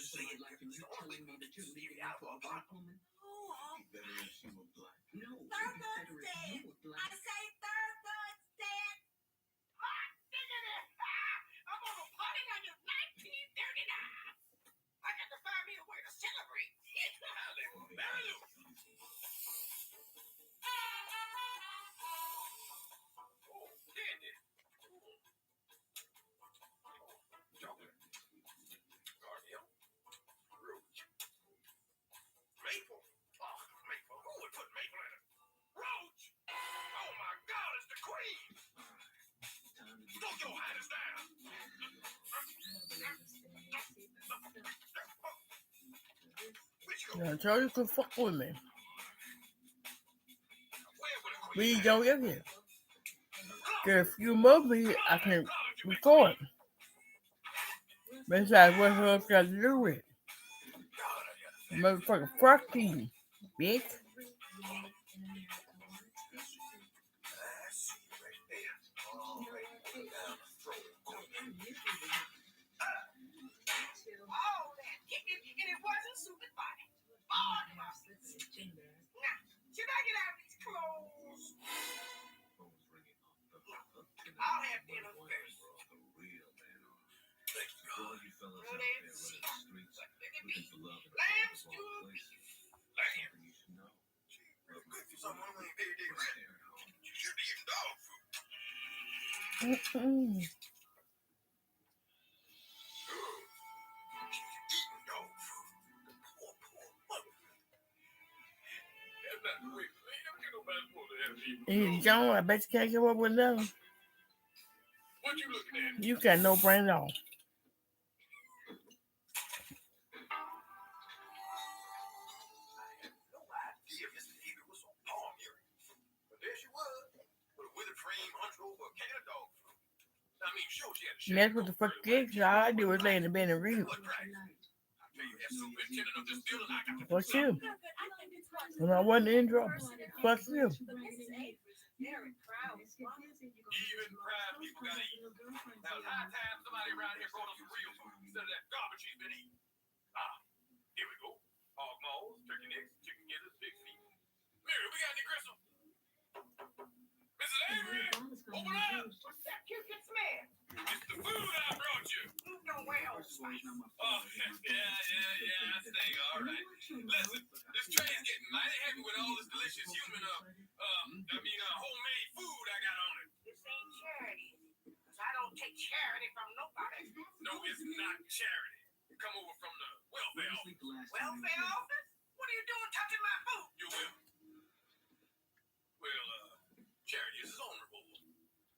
say it like you're telling me that you're leaving out for a black woman. You better assume a black. No, Third dead. I say third dead. I'm on a party like it's 1939. I got to find me a way to celebrate. Maple? Oh, maple. Who would put maple in it? Roach! Oh my God, it's the queen! Throw your hands down! I told you to fuck with me. We don't get here. If you move me, I can record. Besides, what else got to do with it? Motherfucker, fuck you, bitch. And it wasn't suited body. Oh, now, should I get out of these clothes? I'll have dinner first. Lamb stew beef. You should be eating dog food. You don't, I bet you can't come up with another. What you looking at? You got no brain at all. And that's what the fuck it is. All I do is lay in the bed and read. Fuck you. When I wasn't in trouble. Fuck you. Even proud people gotta eat. Now it's high time somebody around here brought us some real food instead of that garbage he's been eating. Here we go. Hog maws, turkey necks, chicken gizzards, pig feet. Mary, we got any gristle? Mrs. Avery, open up! What's that cute smell? It's the food I brought you. Food don't wear old spice. Oh, yeah, I think, all right. Listen, this train's getting mighty heavy with all this delicious human, homemade food I got on it. This ain't charity. Because I don't take charity from nobody. No, it's not charity. Come over from the welfare office. Welfare office? What are you doing touching my food? You will. Well, charity is honorable.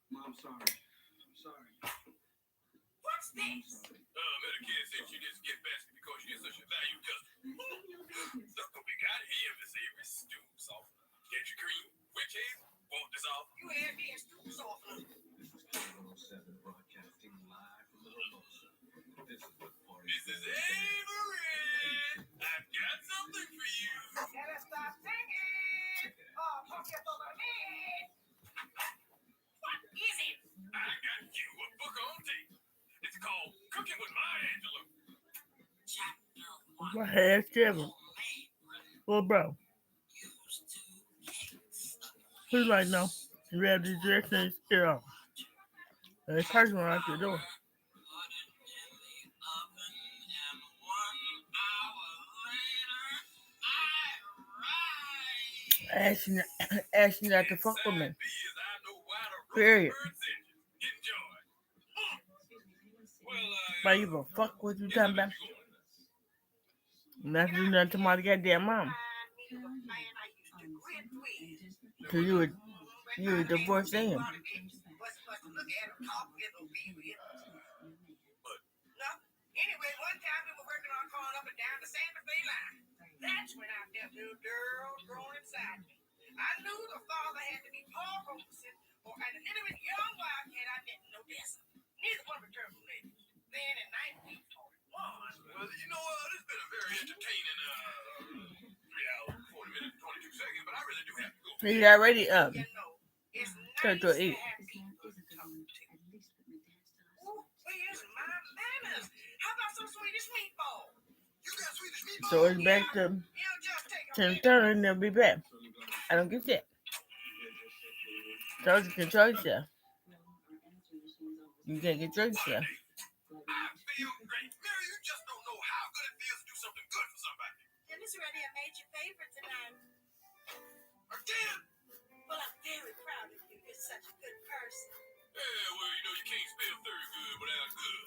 Mom, sorry. I'm sorry. What's this? Medicare sent you this gift basket because you're such a valued customer. Look what we got here, Miss Avery. Stew softener. Get your cream. Witch hazel. Want this off? You had me a stew softener. This is K107 broadcasting live from the Hermosa. This is what party. Mrs. Avery, I've got something for you. Gotta stop singing. Oh, punk it over me. What is it? I got you a book on tape. It's called Cooking with Maya Angelou. Chapter 1. My ass Kevin. Well, bro. Who's like, no? You grab these directions and get off. There's a person right the door. Ask you not to fuck with me. Period. But you gonna fuck what you talking about? Not do nothing to my goddamn mom. So you would divorce him. Anyway, one time we were working on calling up and down the Santa Fe line. That's when I felt little girl growing inside me. I knew the father had to be Paul Robeson or an illiterate young wildcat I didn't know this. Neither one returned from ladies. Then in 1941. Well, this has been a very entertaining 3 hours, 40 minutes, 22 seconds, but I really do have to go. He's already up. It's Start to eat. Where's my manners? How about some Swedish meatball? got Swedish meatballs? So it's back to You just take a 10:30 and they'll be back. I don't get that. So you control yourself. You can't control yourself. I feel great. Mary, you just don't know how good it feels to do something good for somebody. Dinner's ready. I made your favorite tonight. Again? Well, I'm very proud of you. You're such a good person. Yeah, well, you know, you can't spell very good without good.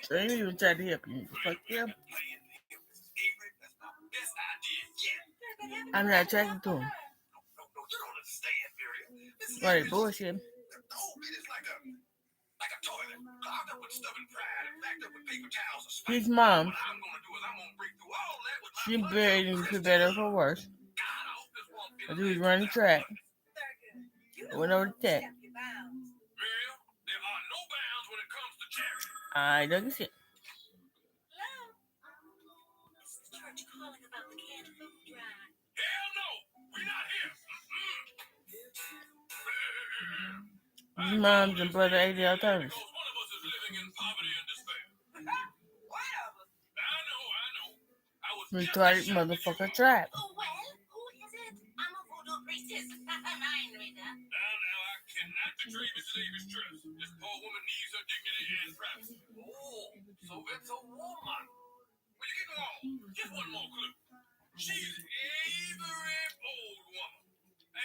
So they didn't even try to help you. Fuck them. Playing Mrs. Avery, that's my best idea yet. I'm not attracted to him. No, you don't understand, Mary. Mrs. Why they Avery, bullshit? the cold is like a toilet, clogged up with stubborn pride and backed up with paper towels or spite. His mom, What I'm gonna do is I'm gonna break through all that with my she blood buried him for better or for worse. God, I hope this won't be But the he was last running time. track. Thurgood, you I went over to tech. step your bounds. Miriam, there are no bounds when it comes to charity. I don't get shit. Hello? This is the church calling about the canned food drive. Hell no, we're not here. His mom's and brother ate the alternatives. Because one of us is living in poverty and despair. Whatever. I know. I was Retarded motherfucker tribe. Oh, well, who is it? I'm a voodoo priestess. Mine, Rita. Now, I cannot betray Mrs. Avery's trust. This poor woman needs her dignity and privacy. Oh, so it's a woman. Well, you get wrong. Just one more clue. She's a very old woman. A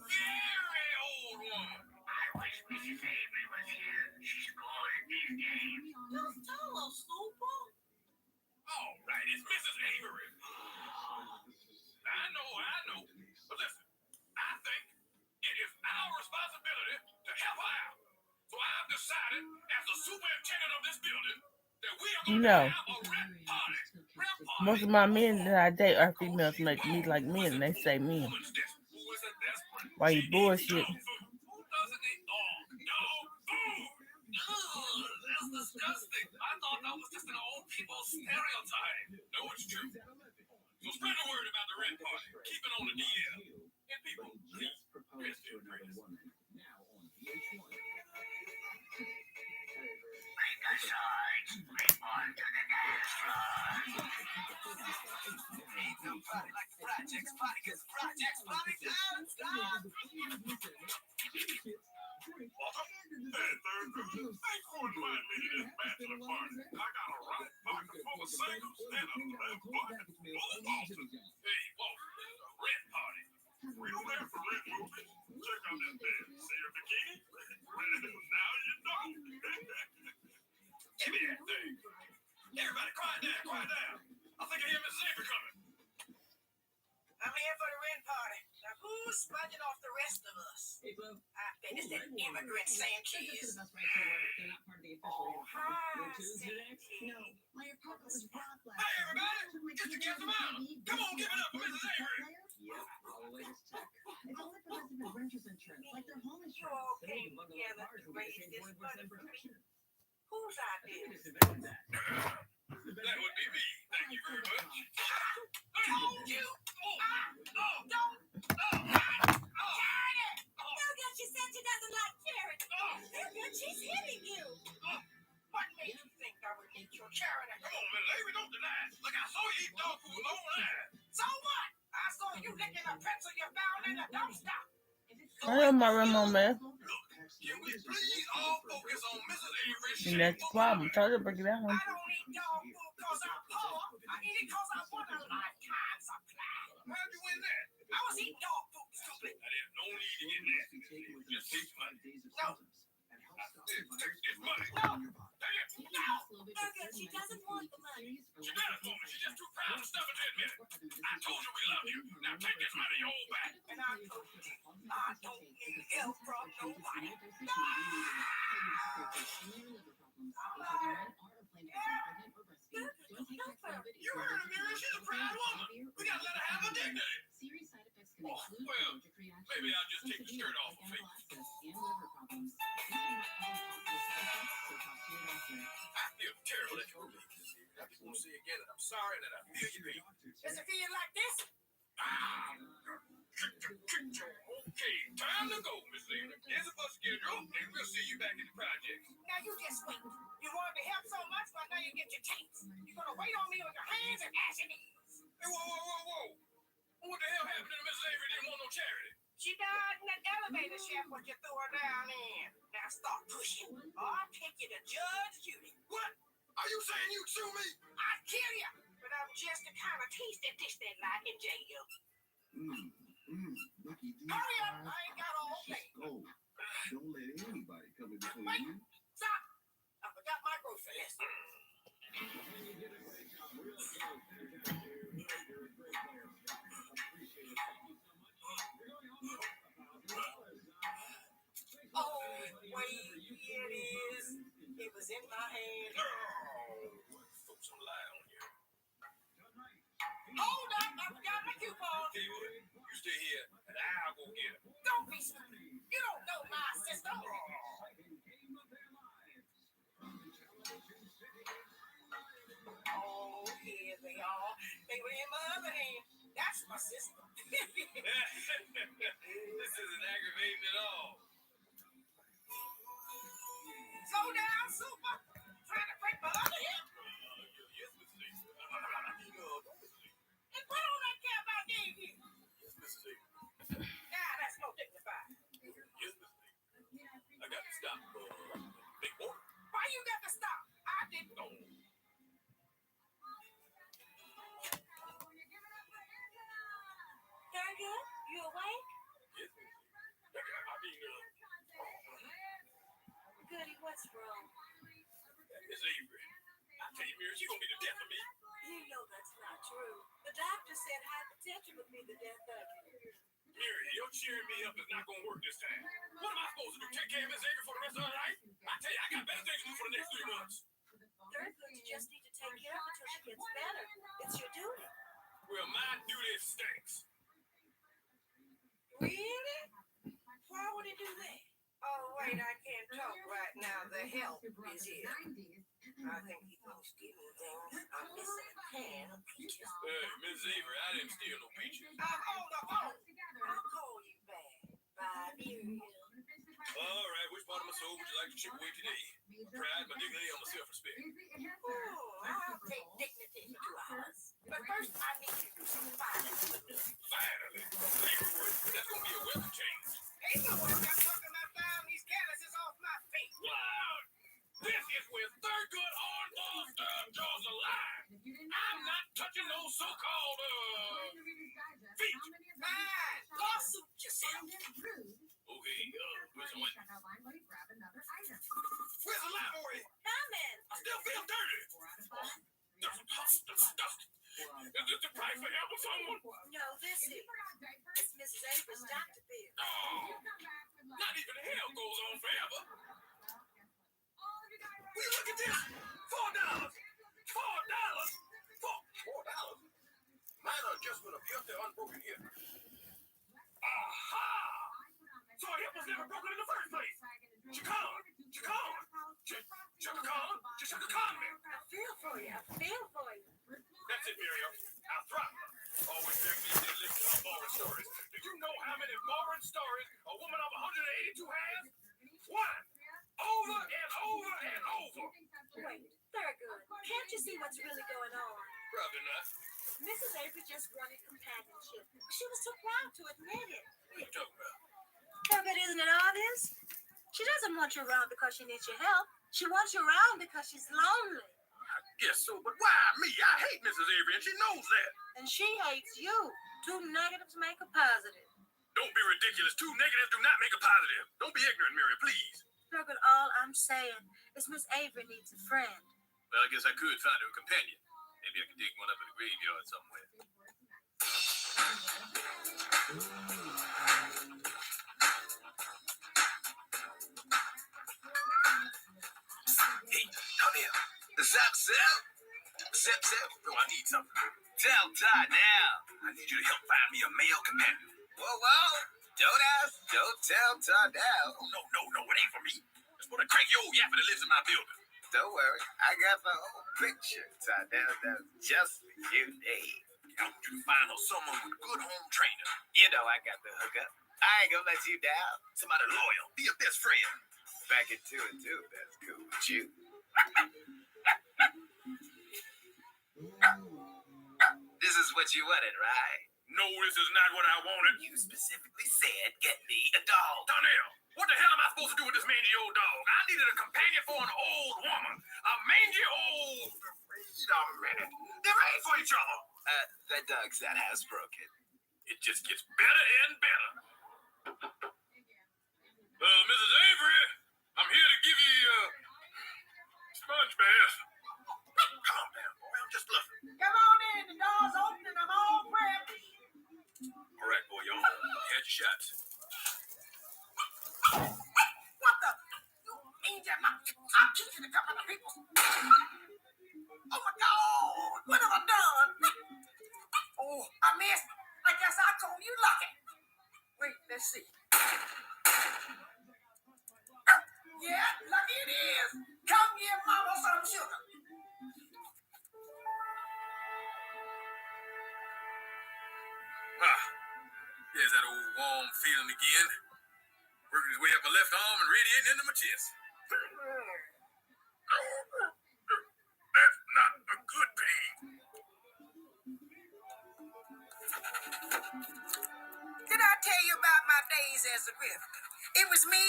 very old woman. I wish Mrs. Avery was here. She's good at these games. Just tell us, Snooper. All right, it's Mrs. Avery. I know. But listen, I think it is our responsibility to help her out. So I've decided, as the superintendent of this building, that we are going to have a rent party. Most of my men that I date are females make me like men, and they say men. Why you bullshit? Who doesn't eat dog food? Ugh, that's disgusting. I thought that was just an old people's stereotype. No, it's true. So spread the word about the rent party. Keep it on the DL. And people, please, rest in peace. Break the sides. Bring one to the dance floor. Ain't no party like the projects party, 'cause projects party don't stop. Walter? Hey, Thurgood. Ain't going to find me in this bachelor party. I got a right pocket full of singles and a left pocket full of Walters. Hey, Walter, it's a rent party. We don't have to rent movies. Check out that bed. See your bikini? Now you know. Give me that thing. Everybody quiet down. I think I hear Mrs. Avery coming. I'm here for the rent party. Now, who's sponging off the rest of us? Hey, Bo. I bet it's that immigrant Sanchez. They're the best right to work. They're not part of the official uniform. Hi, You're choosing today? Sanchez. No, my apartment was robbed last Hey, everybody! Get your kids around. Come on, give it up for Mrs. Avery. Yeah, all the latest tech. It's only for those with renter's insurance, like their home You're insurance. okay They can bundle together their cars to and get raise the same this 20% money for protection. me. Whose I idea? think it's better than that. That would be me. Thank you very much. Told you. Jared! Thurgood, she said she doesn't like Jared. Thurgood, she's hitting you. What made you think I would eat your charity? Come on, Miss Avery, don't deny it. Look, I saw you eat dog food with my own eyes. So what? I saw you licking a pencil you found in a dumpster. I know my Ramon, man. Look, can we please all focus on Mrs. Avery's And that's the problem. Tell her to break it down. I don't eat dog food because I'm poor. I eat it because I want a lifetime supply. How'd you win that? I was eating dog food, stupid. There's no need to get nasty. Just take money. No. Take this money. No. Take it. Thurgood, she doesn't want the money. She got it for me. She's just too proud to stuff it to admit it. I told you we love you. Now take this money your old back. And I told you, I don't need help from nobody. You heard her, Mary. She's a proud woman. We gotta let her have her dignity. Well, maybe I'll just take the shirt off her face. I feel terrible that you're leaving. I just want to say again that I'm sorry that I feel your pain. Does it feel like this? Okay, time to go, Miss Lena. Here's a bus schedule, and we'll see you back in the projects. Now you just wait. You wanted to help so much, but now you get your chance. You're gonna wait on me with your hands and ass and knees. Hey, whoa. What the hell happened to Mrs. Avery didn't want no charity? She died in that elevator shaft when you threw her down in. Now start pushing, or I'll take you to Judge Judy. What? Are you saying you'd sue me? I'd kill you, but I'm just the kind of taste that dish they like in jail. Lucky these Hurry up, guys. I ain't got all Just day. go. Don't let anybody come in between Wait. you. Stop! I forgot my grocery list. Oh, wait, here it is. It was in my hand. Throw some light on you. Hold up, I forgot my coupon. Tell you what, you stay here and I'll go get it. Don't be stupid. You don't know my system. Oh, here they are. They were in my other hand. That's my system. This isn't aggravating at all. Slow down, super. Trying to break my other hip. Yes, Mrs. Avery. Don't Mrs. Avery. And put on that cap I gave you. Yes, Mrs. Avery. Now that's no dignified. Yes, Mrs. Avery. I got to stop. Big boy. Why you got to stop? I didn't. No. Very good. You awake? Yes, Mrs. Avery. I mean, Goody, what's wrong? Miss Avery. I tell you, Mary, she gonna be the death of me. You know that's not true. The doctor said hypertension would be the death of you. Mary, your cheering me up is not gonna work this time. What am I supposed to do? Take care of Miss Avery for the rest of her life? I tell you, I got better things to do for the next 3 months. Very good. You just need to take care of her until she gets better. It's your duty. Well, my duty stinks. Really? Why would he do that? Oh, wait, I can't talk right now. The help is here. I think he thinks stealing things. I'm missing a can of peaches. Hey, Miss Avery, I didn't steal no peaches. Hold the phone. I'll call you back. Bye, dear. All right, which part of my soul would you like to chip away today? My pride, my dignity, or my self-respect? Oh, I'll take dignity for 2 hours. But first, I need you to do some filing with me. Finally, paperwork. That's gonna be a welcome change. Paperwork, I'm talking about filing these calluses off my feet. Wow! This is where third good on-ball stuff draws a line. I'm not touching those so-called, feet. Fine. Lawsuit yourself. Okay, where's the one? Where's the library? Comment. I still feel dirty. Dust. Is this the price for help or someone? No, this is Mrs. Avery's doctor bill. Oh, not even hell goes on forever. Will you look at this? $4. $4? Minor adjustment of guilty unbroken hip. Aha! So a hip was never broken in the first place. Chacon. I feel for you. That's it, Miriam. I'll drop her. Always very easy to listen to boring stories. Do you know how many boring stories a woman of 182 has? One. Over and over and over. Wait, very good. Can't you see what's really going on? Probably not. Mrs. Avery just wanted companionship. She was too proud to admit it. What are you talking about? But isn't it obvious? She doesn't want you around because she needs your help. She wants you around because she's lonely. I guess so, but why me? I hate Mrs. Avery, and she knows that. And she hates you. 2 negatives make a positive. Don't be ridiculous. 2 negatives do not make a positive. Don't be ignorant, Miriam, please. But all I'm saying is Miss Avery needs a friend. Well, I guess I could find her a companion. Maybe I can dig one up in the graveyard somewhere. Hey, come here. Zep. No, I need something. Tell Todd now. I need you to help find me a male companion. Whoa. Don't ask. Don't tell Todd now. No, it ain't for me. It's for the cranky old yapper that lives in my building. Don't worry, I got the whole picture, Todd. That's just for you, Dave. I want you to find her someone with good home training. You know I got the hookup. I ain't gonna let you down. Somebody loyal. Be a best friend. back at 2 and 2. That's cool with you. This is what you wanted, right? No, this is not what I wanted. You specifically said get me a dog. Donnell, what the hell am I supposed to do with this mangy old dog? I needed a companion for an old woman. A mangy old... Wait a minute. They're made for each other. That dog's that housebroken. It just gets better and better. Mrs. Avery, I'm here to give you a sponge bath. Calm down, boy. I'm just bluffing. Come on in, the door's open and I'm all prepped. All right, boy, you had your shots. What the? You ain't that much. I'm teaching a couple of people. Oh my God, what have I done? Oh, I missed. I guess I told you lucky. Wait, let's see. Yeah, lucky it is. Come give mama some sugar. There's that old warm feeling again. Working his way up my left arm and radiating into my chest. That's not a good pain. Did I tell you about my days as a river? It was me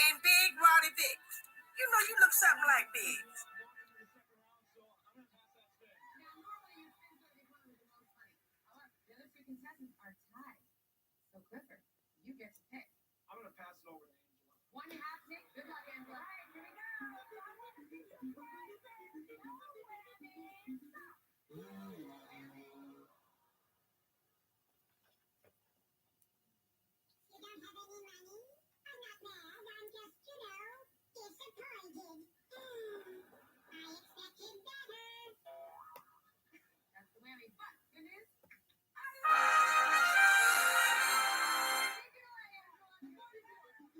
and Big Roddy Biggs. You know you look something like Biggs. Contestants are tied. So Clifford, you get to pick. I'm gonna pass it over to Angela. One half pick. Good luck, Angela. All right, here we go. That's the whammy. But good news.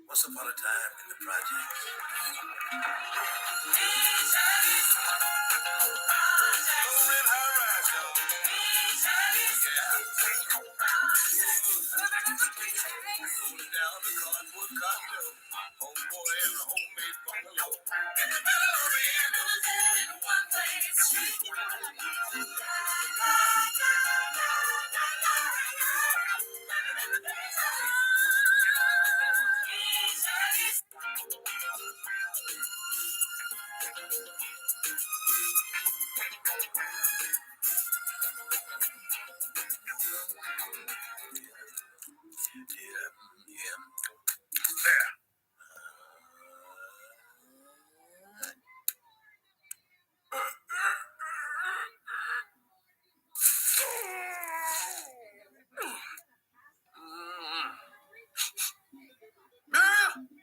Once upon a time in the project.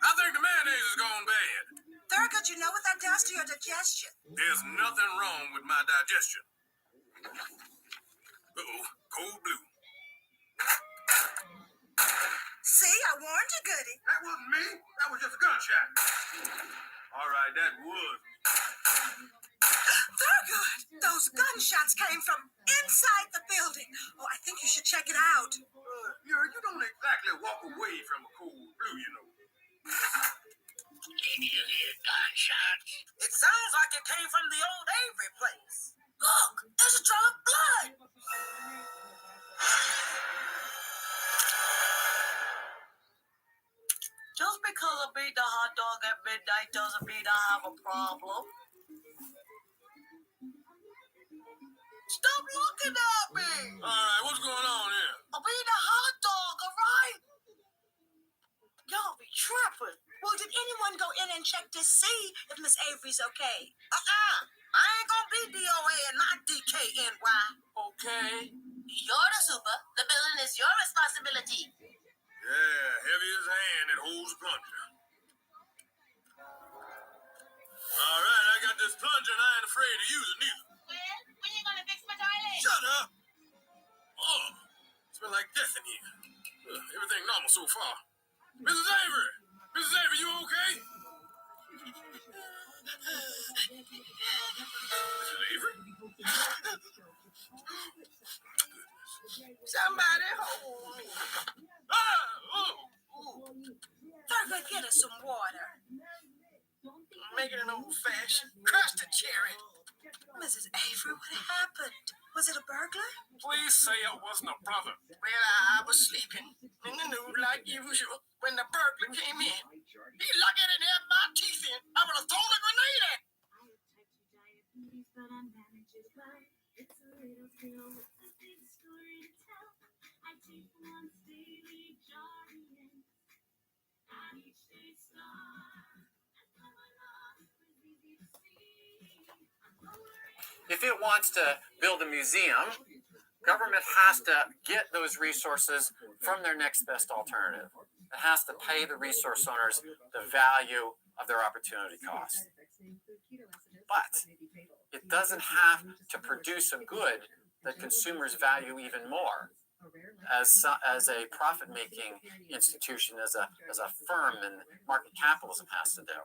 I think the mayonnaise has gone bad. Thurgood, you know what that does to your digestion? There's nothing wrong with my digestion. Uh-oh, cold blue. See, I warned you, Goody. That wasn't me. That was just a gunshot. All right, that was. Thurgood, those gunshots came from inside the building. Oh, I think you should check it out. You don't exactly walk away from a cold blue, you know. Did you hear gunshots? It sounds like it came from the old Avery place. Look, there's a trail of blood. Just because I beat the hot dog at midnight doesn't mean I have a problem. Stop looking at me. All right, what's going on here? I'll be the hot dog, all right? Y'all be trapping. Well, did anyone go in and check to see if Miss Avery's okay? I ain't gonna be DOA and not DKNY. Okay. You're the super. The building is your responsibility. Yeah, heavy as hand, it holds a plunger. All right, I got this plunger and I ain't afraid to use it neither. Well, when you gonna fix my toilet? Shut up! Oh, it smells like death in here. Everything normal so far. Mrs. Avery! Mrs. Avery, you okay? Mrs. Avery? Somebody hold me. Ah! Oh! Thurgood, get us some water. Make it an old-fashioned crusted cherry. Mrs. Avery, what happened? Was it a burglar? Please say it wasn't a brother. Well, I was sleeping in the nude like usual when the burglar came in. He lucky I didn't have my teeth in. I would have thrown a grenade at him. If it wants to build a museum, government has to get those resources from their next best alternative. It has to pay the resource owners the value of their opportunity cost. But it doesn't have to produce a good that consumers value even more. As a profit-making institution, as a firm, and market capitalism has to do.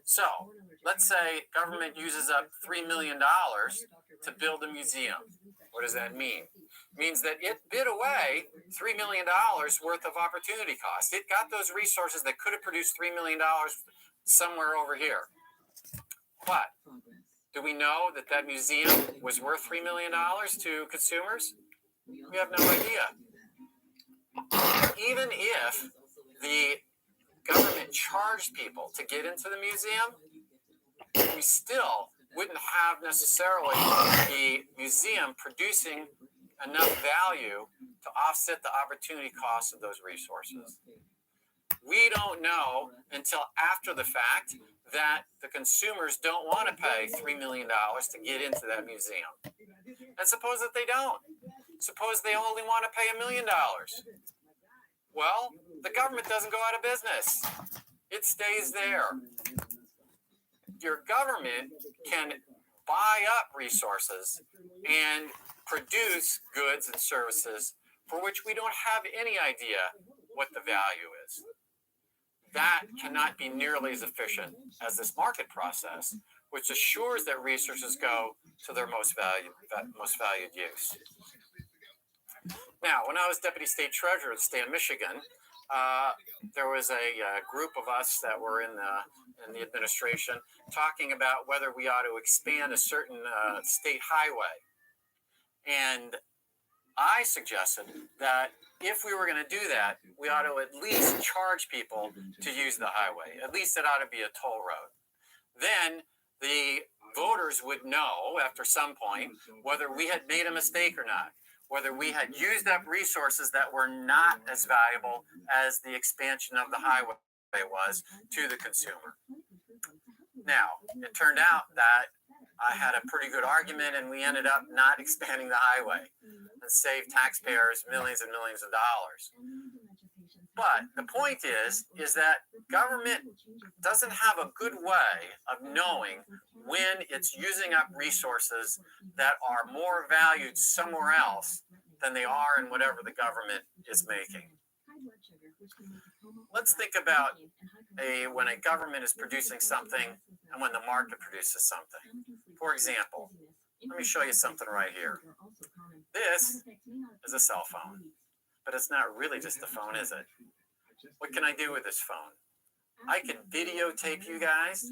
So, let's say government uses up $3 million to build a museum. What does that mean? It means that it bid away $3 million worth of opportunity cost. It got those resources that could have produced $3 million somewhere over here. But do we know that that museum was worth $3 million to consumers? We have no idea. Even if the government charged people to get into the museum, we still wouldn't have necessarily the museum producing enough value to offset the opportunity costs of those resources. We don't know until after the fact that the consumers don't want to pay $3 million to get into that museum. And suppose that they don't. Suppose they only want to pay $1 million. Well, the government doesn't go out of business. It stays there. Your government can buy up resources and produce goods and services for which we don't have any idea what the value is. That cannot be nearly as efficient as this market process, which assures that resources go to their most valued use. Now, when I was Deputy State Treasurer of the state of Michigan, there was a group of us that were in the administration talking about whether we ought to expand a certain state highway. And I suggested that if we were going to do that, we ought to at least charge people to use the highway. At least it ought to be a toll road. Then the voters would know after some point whether we had made a mistake or not, whether we had used up resources that were not as valuable as the expansion of the highway was to the consumer. Now, it turned out that I had a pretty good argument and we ended up not expanding the highway and saved taxpayers millions and millions of dollars. But the point is that government doesn't have a good way of knowing when it's using up resources that are more valued somewhere else than they are in whatever the government is making. Let's think about when a government is producing something and when the market produces something. For example, let me show you something right here. This is a cell phone, but it's not really just a phone, is it? What can I do with this phone? I can videotape you guys.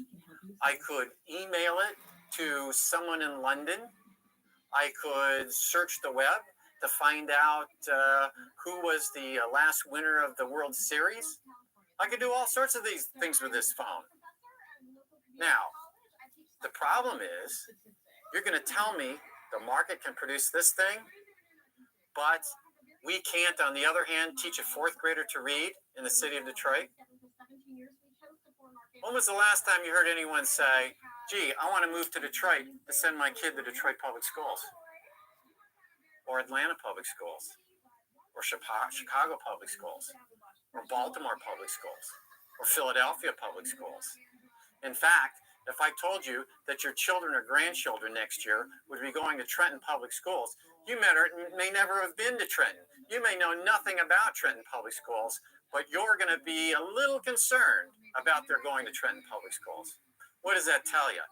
I could email it to someone in London. I could search the web to find out who was the last winner of the World Series. I could do all sorts of these things with this phone. Now, the problem is, you're going to tell me the market can produce this thing, but we can't, on the other hand, teach a fourth grader to read in the city of Detroit? When was the last time you heard anyone say, gee, I want to move to Detroit to send my kid to Detroit Public Schools, or Atlanta Public Schools, or Chicago Public Schools, or Baltimore Public Schools, or Philadelphia Public Schools? In fact, if I told you that your children or grandchildren next year would be going to Trenton Public Schools, you may never have been to Trenton. You may know nothing about Trenton Public Schools, but you're going to be a little concerned about their going to Trenton Public Schools. What does that tell you?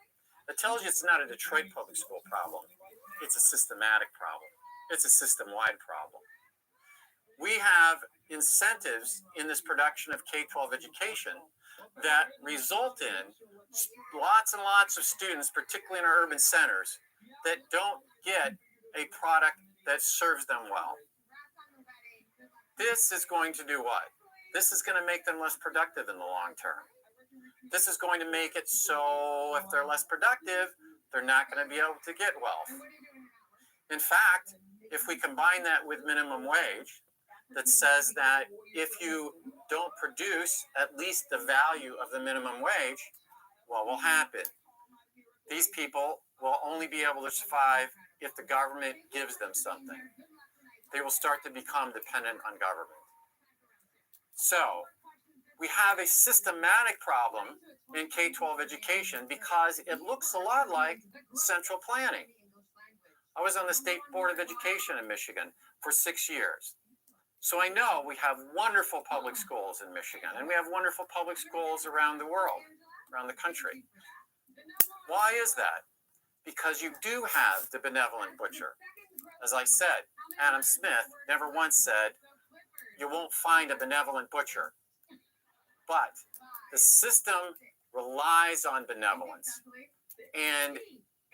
It tells you it's not a Detroit public school problem. It's a systematic problem. It's a system-wide problem. We have incentives in this production of K-12 education that result in lots and lots of students, particularly in our urban centers, that don't get a product that serves them well. This is going to do what? This is going to make them less productive in the long term. This is going to make it so if they're less productive, they're not going to be able to get wealth. In fact, if we combine that with minimum wage, that says that if you don't produce at least the value of the minimum wage, what will happen? These people will only be able to survive if the government gives them something. They will start to become dependent on government. So we have a systematic problem in K-12 education because it looks a lot like central planning. I was on the State Board of Education in Michigan for 6 years. So I know we have wonderful public schools in Michigan, and we have wonderful public schools around the world, around the country. Why is that? Because you do have the benevolent butcher. As I said, Adam Smith never once said, you won't find a benevolent butcher. But the system relies on benevolence. And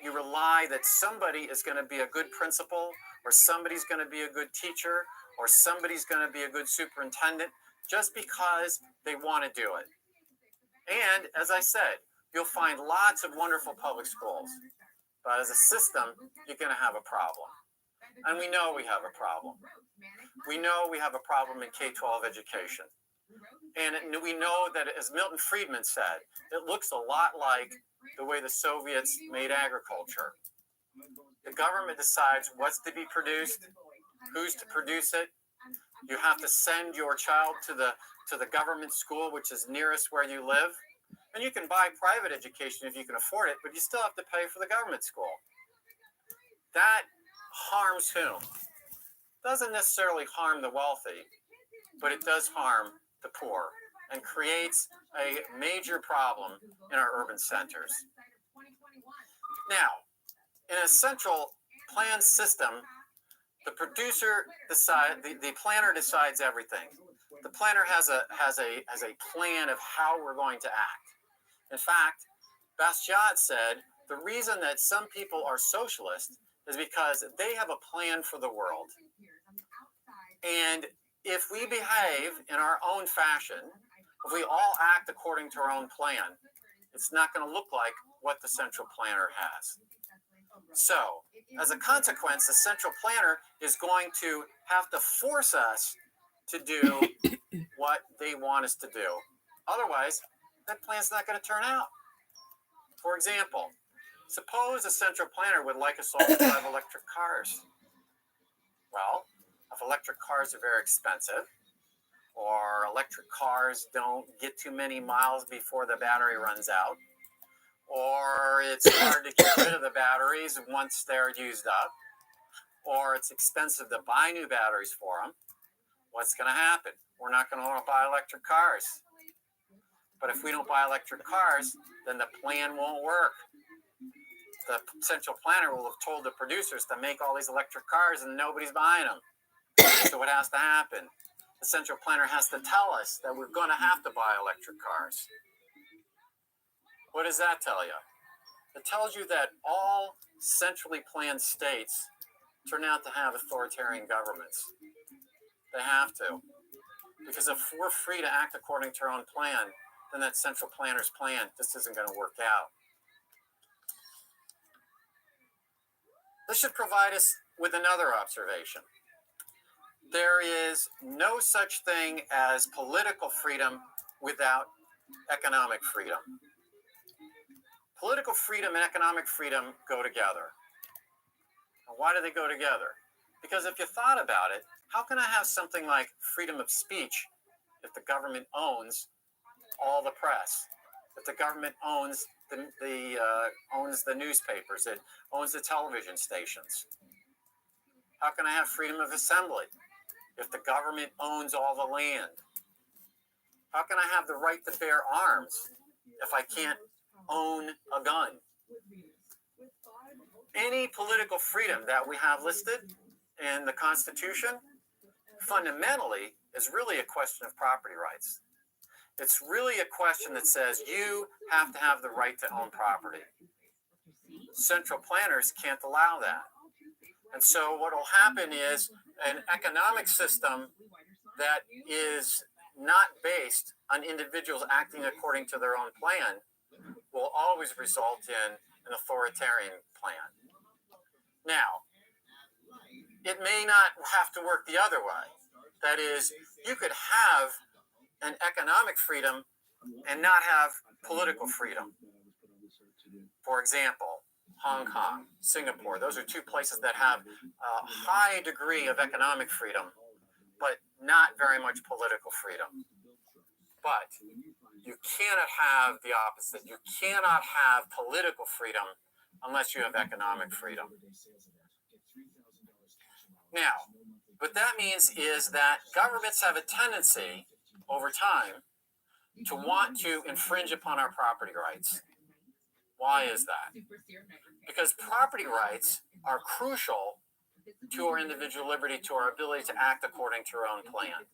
you rely that somebody is going to be a good principal, or somebody's going to be a good teacher, or somebody's going to be a good superintendent just because they want to do it. And as I said, you'll find lots of wonderful public schools. But as a system, you're going to have a problem. And we know we have a problem. We know we have a problem in K-12 education. And we know that, as Milton Friedman said, it looks a lot like the way the Soviets made agriculture. The government decides what's to be produced, who's to produce it. You have to send your child to the government school, which is nearest where you live. And you can buy private education if you can afford it, but you still have to pay for the government school. That harms whom? Doesn't necessarily harm the wealthy, but it does harm the poor and creates a major problem in our urban centers. Now, in a central planned system, the producer decides, the planner decides everything. The planner has a plan of how we're going to act. In fact, Bastiat said the reason that some people are socialists is because they have a plan for the world. And if we behave in our own fashion, if we all act according to our own plan, it's not going to look like what the central planner has. So, as a consequence, the central planner is going to have to force us to do what they want us to do. Otherwise, that plan's not going to turn out. For example, suppose a central planner would like us all to drive electric cars. Well, if electric cars are very expensive, or electric cars don't get too many miles before the battery runs out, or it's hard to get rid of the batteries once they're used up, or it's expensive to buy new batteries for them, what's going to happen? We're not going to want to buy electric cars. But if we don't buy electric cars, then the plan won't work. The central planner will have told the producers to make all these electric cars and nobody's buying them. So what has to happen? The central planner has to tell us that we're going to have to buy electric cars. What does that tell you? It tells you that all centrally planned states turn out to have authoritarian governments. They have to. Because if we're free to act according to our own plan, then that central planner's plan just isn't going to work out. This should provide us with another observation. There is no such thing as political freedom without economic freedom. Political freedom and economic freedom go together. And why do they go together? Because if you thought about it, how can I have something like freedom of speech if the government owns all the press? If the government owns the newspapers, it owns the television stations? How can I have freedom of assembly if the government owns all the land? How can I have the right to bear arms if I can't own a gun? Any political freedom that we have listed in the Constitution fundamentally is really a question of property rights. It's really a question that says you have to have the right to own property. Central planners can't allow that. And so what will happen is an economic system that is not based on individuals acting according to their own plan will always result in an authoritarian plan. Now, it may not have to work the other way. That is, you could have an economic freedom and not have political freedom. For example, Hong Kong, Singapore, those are two places that have a high degree of economic freedom, but not very much political freedom. But you cannot have the opposite. You cannot have political freedom unless you have economic freedom. Now, what that means is that governments have a tendency over time to want to infringe upon our property rights. Why is that? Because property rights are crucial to our individual liberty, to our ability to act according to our own plan.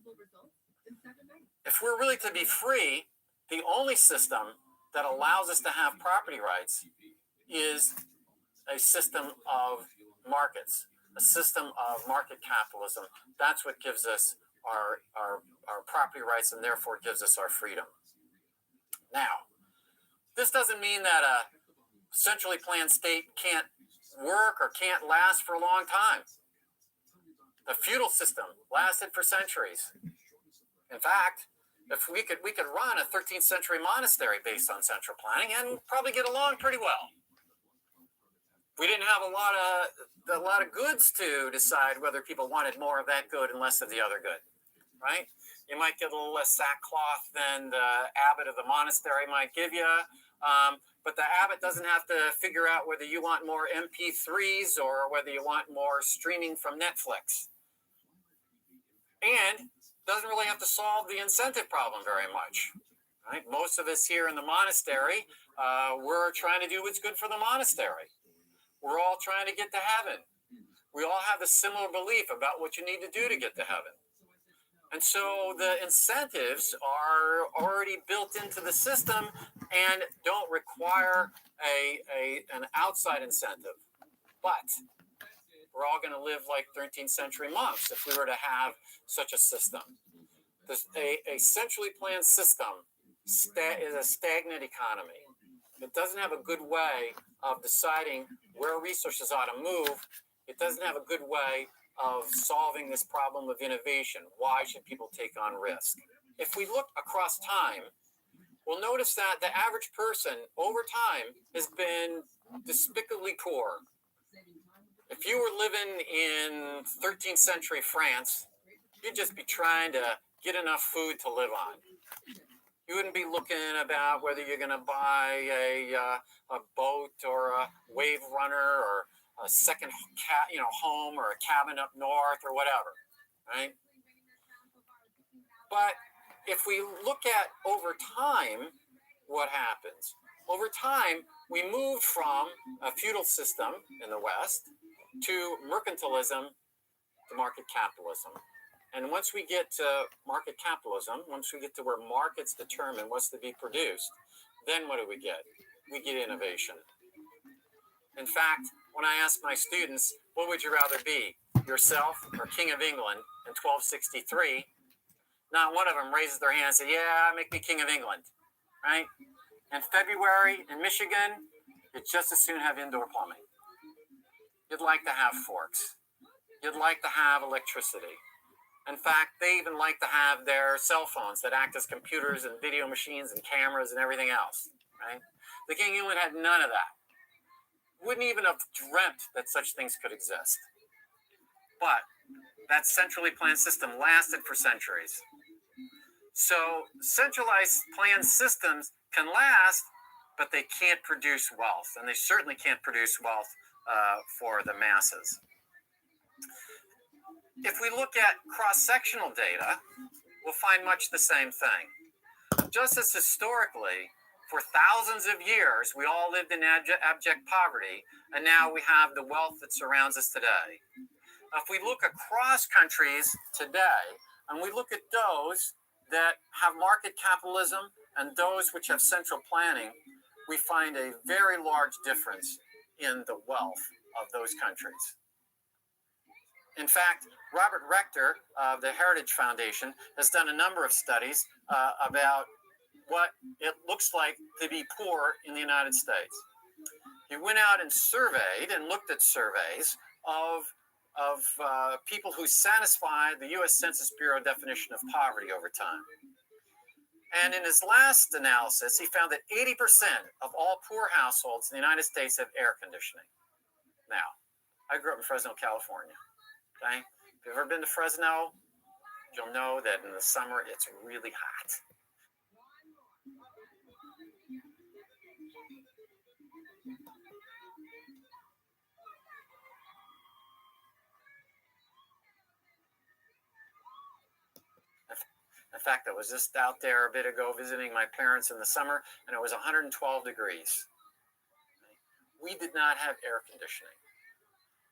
If we're really to be free, the only system that allows us to have property rights is a system of markets, a system of market capitalism. That's what gives us our property rights and therefore gives us our freedom. Now, this doesn't mean that a centrally planned state can't work or can't last for a long time. The feudal system lasted for centuries. In fact, if we could run a 13th century monastery based on central planning and probably get along pretty well. We didn't have a lot of goods to decide whether people wanted more of that good and less of the other good, right? You might get a little less sackcloth than the abbot of the monastery might give you, but the abbot doesn't have to figure out whether you want more MP3s or whether you want more streaming from Netflix. And doesn't really have to solve the incentive problem very much, right? Most of us here in the monastery, we're trying to do what's good for the monastery. We're all trying to get to heaven. We all have a similar belief about what you need to do to get to heaven. And so the incentives are already built into the system and don't require an outside incentive. But we're all going to live like 13th century monks if we were to have such a system. A centrally planned system is a stagnant economy. It doesn't have a good way of deciding where resources ought to move. It doesn't have a good way of solving this problem of innovation. Why should people take on risk? If we look across time, we'll notice that the average person over time has been despicably poor. If you were living in 13th century France, you'd just be trying to get enough food to live on. You wouldn't be looking about whether you're going to buy a boat or a wave runner or a second home or a cabin up north or whatever, right? But if we look at over time, what happens? Over time, we moved from a feudal system in the West to mercantilism to market capitalism. And once we get to market capitalism, once we get to where markets determine what's to be produced, then what do? We get innovation. In fact, when I ask my students, what would you rather be, yourself or King of England in 1263? Not one of them raises their hand and says, yeah, make me King of England, right? In February in Michigan, you'd just as soon have indoor plumbing. You'd like to have forks. You'd like to have electricity. In fact, they even like to have their cell phones that act as computers and video machines and cameras and everything else, right? The King of England had none of that. Wouldn't even have dreamt that such things could exist. But that centrally planned system lasted for centuries. So centralized planned systems can last, but they can't produce wealth. And they certainly can't produce wealth for the masses. If we look at cross-sectional data, we'll find much the same thing. Just as historically, for thousands of years, we all lived in abject poverty, and now we have the wealth that surrounds us today. If we look across countries today, and we look at those that have market capitalism and those which have central planning, we find a very large difference in the wealth of those countries. In fact, Robert Rector of the Heritage Foundation has done a number of studies about what it looks like to be poor in the United States. He went out and surveyed and looked at surveys of people who satisfy the U.S. Census Bureau definition of poverty over time. And in his last analysis, he found that 80% of all poor households in the United States have air conditioning. Now, I grew up in Fresno, California. Okay? If you've ever been to Fresno, you'll know that in the summer it's really hot. In fact, I was just out there a bit ago visiting my parents in the summer, and it was 112 degrees. We did not have air conditioning.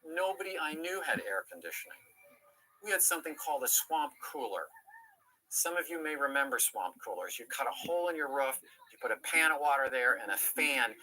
Nobody I knew had air conditioning. We had something called a swamp cooler. Some of you may remember swamp coolers. You cut a hole in your roof, you put a pan of water there and a fan.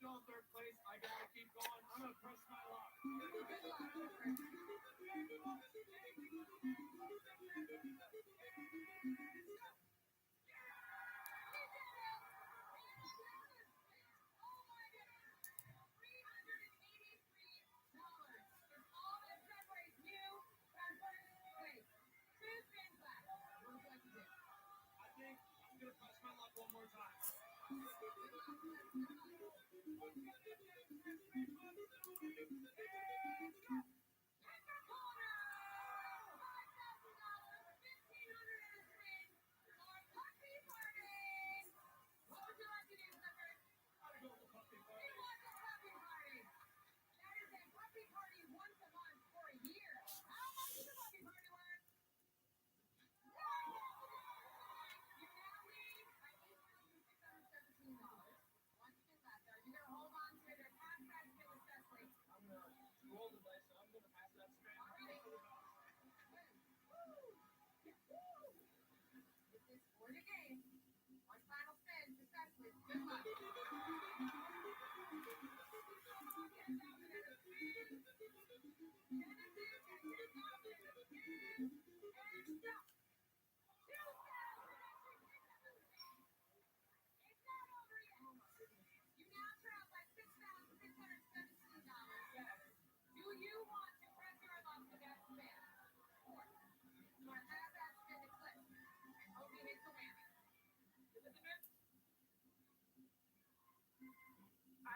Still in third place. I gotta keep going. I'm gonna press my luck.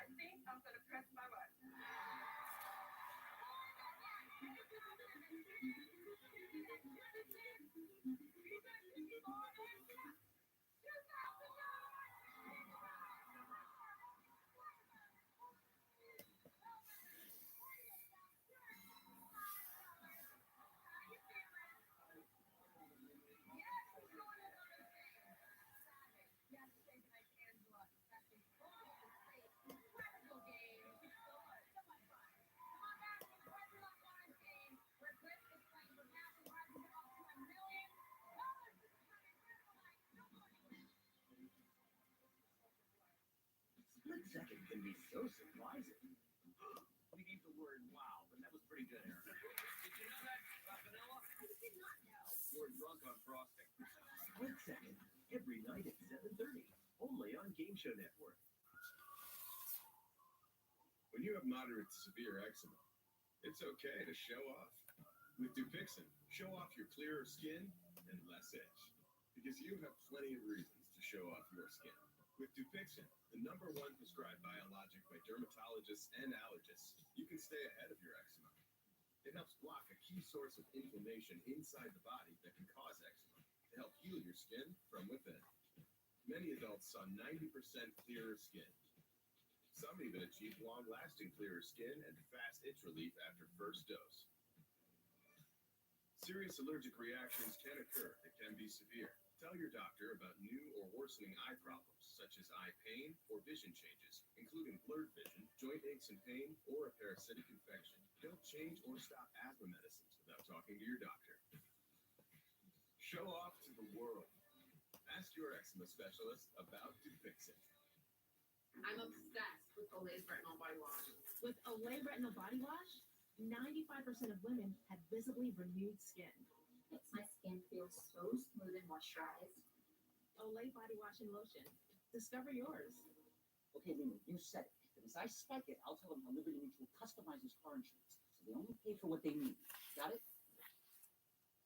I think I'm gonna press my button. Split second can be so surprising. We need the word wow, but that was pretty good, Aaron. Did you know that about vanilla? I did not know. You're drunk on frosting. Split second, every night at 7:30, only on Game Show Network. When you have moderate to severe eczema, it's okay to show off. With Dupixent, show off your clearer skin and less itch. Because you have plenty of reasons to show off your skin. With Dupixent, the #1 prescribed biologic by dermatologists and allergists, you can stay ahead of your eczema. It helps block a key source of inflammation inside the body that can cause eczema to help heal your skin from within. Many adults saw 90% clearer skin. Some even achieved long-lasting clearer skin and fast itch relief after first dose. Serious allergic reactions can occur that can be severe. Tell your doctor about new or worsening eye problems, such as eye pain or vision changes, including blurred vision, joint aches and pain, or a parasitic infection. Don't change or stop asthma medicines without talking to your doctor. Show off to the world. Ask your eczema specialist about Dupixent. I'm obsessed with Olay's retinol body wash. With Olay Retinol Body Wash, 95% of women have visibly renewed skin. Makes my skin feel so smooth and moisturized. Olay Body Wash and Lotion. Discover yours. Okay, Lena, you said it. But as I spike it, I'll tell them how Liberty Mutual customizes car insurance, so they only pay for what they need. Got it?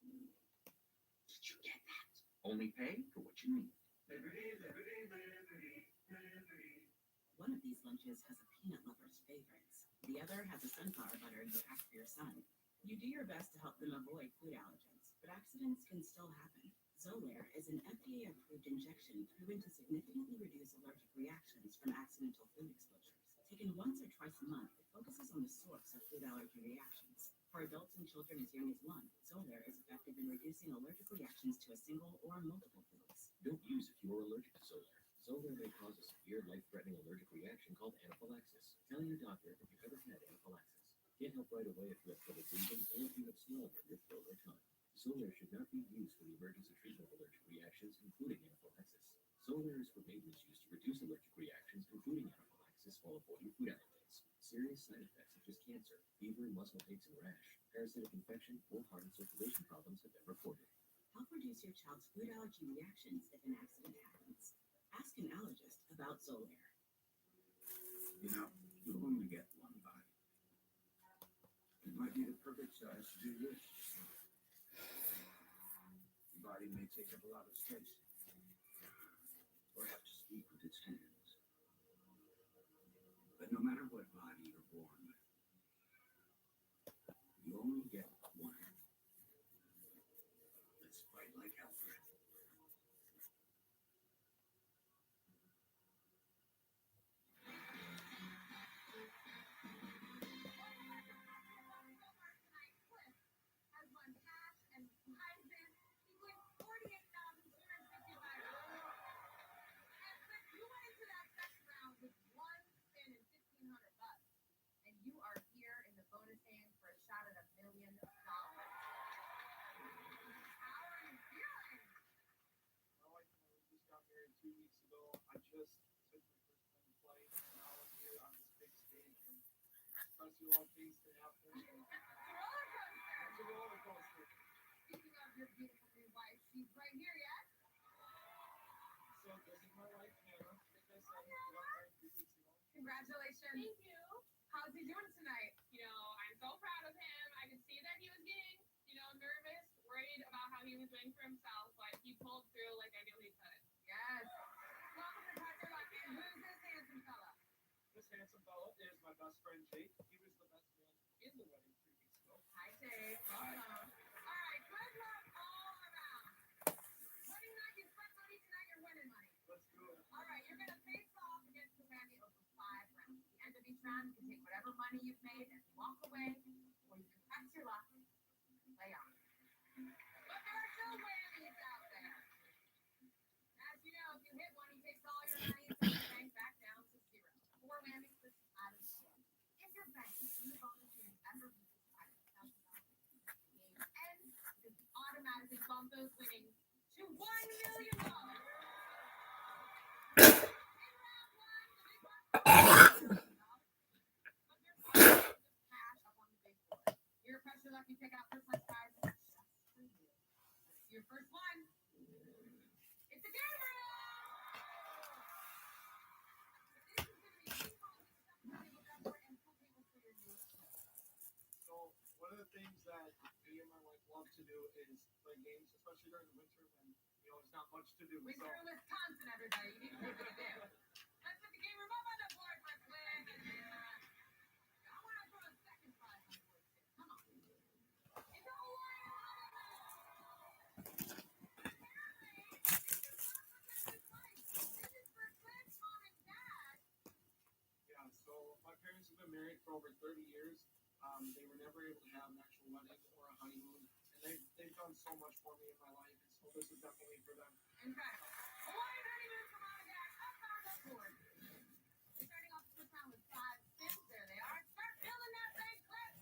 Did you get that? Only pay for what you need. One of these lunches has a peanut lover's favorites. The other has a sunflower butter you pack for your son. You do your best to help them avoid food allergens, but accidents can still happen. Xolair is an FDA-approved injection proven to significantly reduce allergic reactions from accidental food exposures. Taken once or twice a month, it focuses on the source of food allergy reactions. For adults and children as young as 1, Xolair is effective in reducing allergic reactions to a single or multiple foods. Don't use if you're allergic to Xolair. Xolair may cause a severe life-threatening allergic reaction called anaphylaxis. Tell your doctor if you've ever had anaphylaxis. Get help right away if you have trouble breathing or if you have swelling in your throat or tongue. Xolair should not be used for the emergency treatment of allergic reactions, including anaphylaxis. Xolair is for maintenance use to reduce allergic reactions, including anaphylaxis, while avoiding food allergens. Serious side effects such as cancer, fever, muscle aches and rash, parasitic infection, or heart and circulation problems have been reported. Help reduce your child's food allergy reactions if an accident happens. Ask an allergist about Xolair. You know, you'll only get one body. It might be the perfect size to do this. Your body may take up a lot of space, or have to speak with its hands. But no matter what body you're born with, you only get one. Let's fight like Alfred. A lot of things can happen. It's a roller coaster. Speaking of your beautiful new wife, she's right here, yes? So this is my wife, Hannah. Like I said, we got married 3 weeks ago. Congratulations. Thank you. How's he doing tonight? You know, I'm so proud of him. I could see that he was getting, nervous, worried about how he was doing for himself, but he pulled through like I knew he could. Yes. Welcome to Touch Your Luck. And who's this handsome fella? This handsome best friend Jake. He was the best man in the wedding 3 weeks ago. Hi, Jake. Welcome. All right, good luck all around. Wedding night, you spend money tonight, you're winning money. Let's do it. All right, you're going to face off against the family over 5 rounds. At the end of each round, you can take whatever money you've made and walk away, or you can press your luck and play on. But there are no whammies out there. As you know, if you hit one, he takes all your money and sends the bank back down to 0. 4 whammies puts you out of the game. If your bank is in the bonus, you ever beat this $5,000 game ends, you can automatically bump those winnings to $1 million. Your pressure lucky pick out first one, guys. Just for you. Your first one. It's a gamer. So one of the things that me and my wife love to do is play games, especially during the winter when there's not much to do. Winter in Wisconsin, everybody. You need to take it in. Let's put the game room up on the board for quick. I want to throw a second prize on the board too. Come on. It's a Yeah, so my parents have been married for over 30 years. They were never able to have an actual wedding or a honeymoon, and they've done so much for me in my life, so this is definitely for them. incredible. Hawaiian honeymoon from Advocat up on the board. Starting off the first round with 5 spins. There they are. Start filling that bank clip.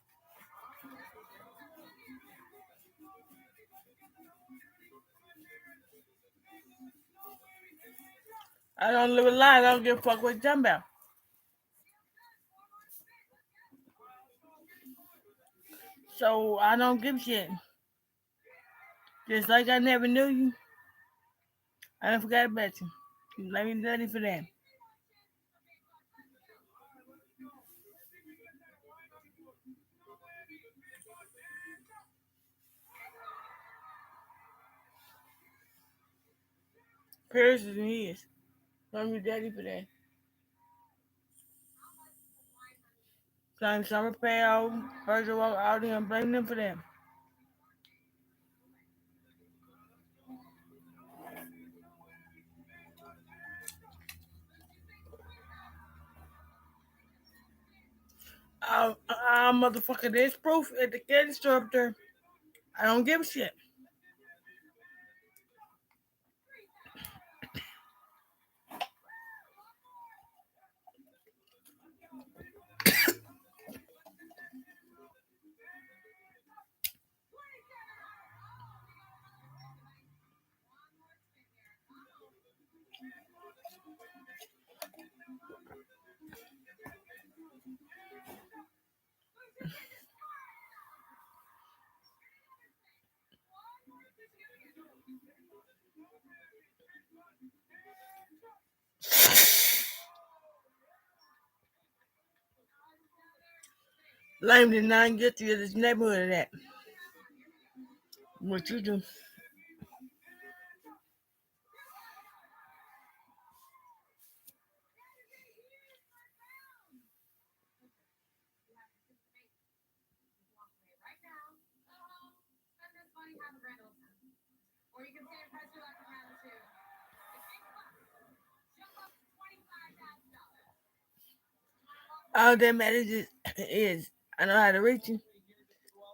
I don't live a lie. I don't give a fuck what you're talking about. So I don't give a shit. Just like I never knew you, I done forgot about you. Let me ready for that. Paris is his. Let me ready for that. Time summer pay out, birds will walk out here and blame them for that. Motherfucker, there's proof at the cat instructor. I don't give a shit. Lame did not get to this neighborhood of that. What you do? Or you can stay and press your luck in round 2. Jump up to $25,000. All that matters is I know how to reach you.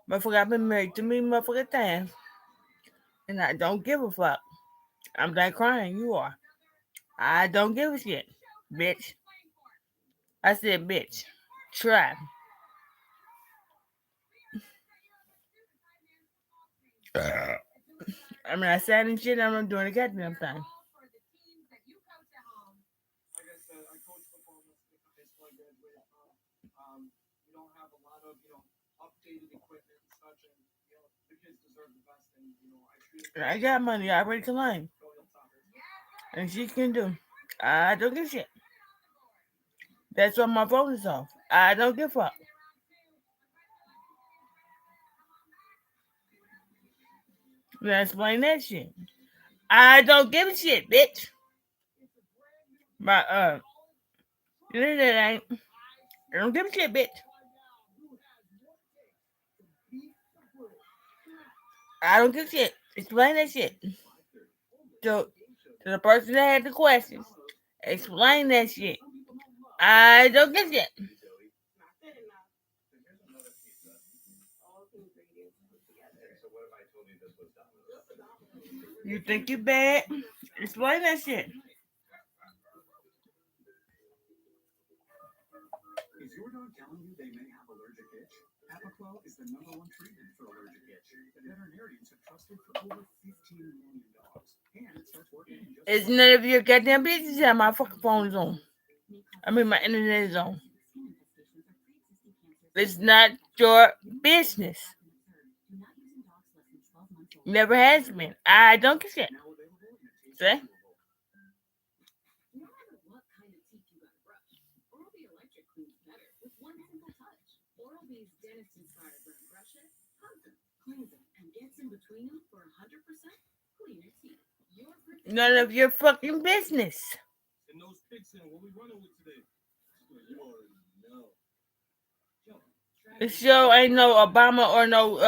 Motherfucker, I've been married to me motherfucker times. And I don't give a fuck. I'm not crying, you are. I don't give a shit, bitch. I said, bitch. Try. I'm not saying shit, I'm not doing a goddamn thing. Like I said, I coach football in the high school I graduated from. We don't have a lot of, updated equipment and such, and, the kids deserve the best, and, I treat I got money, I already claimed. And she can do. I don't give a shit. That's why my phone is off. I don't give a fuck. Now explain that shit. I don't give a shit, bitch. My internet ain't. I don't give a shit, bitch. I don't give a shit. Explain that shit. So, to the person that had the questions, explain that shit. I don't give a shit. You think you bad? Explain that shit. Is your dog telling you they may have allergic itch? Apoquel is the #1 treatment for allergic itch that veterinarians have trusted for over 15 million dogs. And it starts working in just It's none of your goddamn business how my fucking phone is on. I mean, my internet is on. It's not your business. Never has been. I don't give a shit. See? No matter what kind of teeth you gotta brush, Oral-B Electric cleans better with one simple touch. Oral-B's dentist-inspired brand brushes, hugs them, cleans them, and gets in between them for 100% cleaner teeth. None of your fucking business. And those pigs in, what we running with today? You already know. This show ain't no Obama or no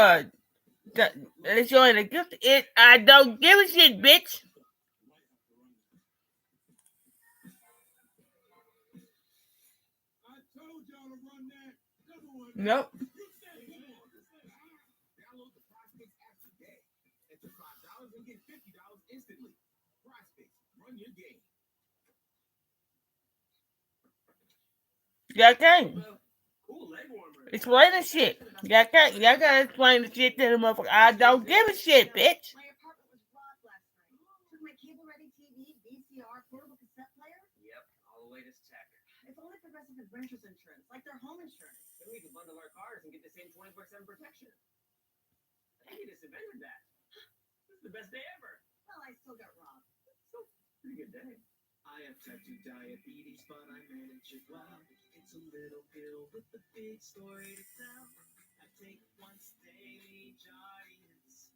this show ain't a gift. I don't give a shit, bitch. I told y'all to run that. Nope. Download the Prospects app today. Enter $5 and get $50 instantly. Prospects, run your game. Y'all can't. Cool leg warmer. Explain the shit. Y'all can't. Y'all gotta explain the shit to the motherfucker. I don't give a shit, bitch. My apartment was robbed last night. Took my cable-ready TV, VCR, portable cassette player. Yep, all the latest tech. If only Progressive had renter's insurance, like their home insurance. Then we can bundle our cars and get the same 24/7 protection. I think you just invented that. This is the best day ever. Well, I still got robbed. So, pretty good day. I have type 2 diabetes, but I manage it well. It's a little pill with a big story to tell. I take one stage audience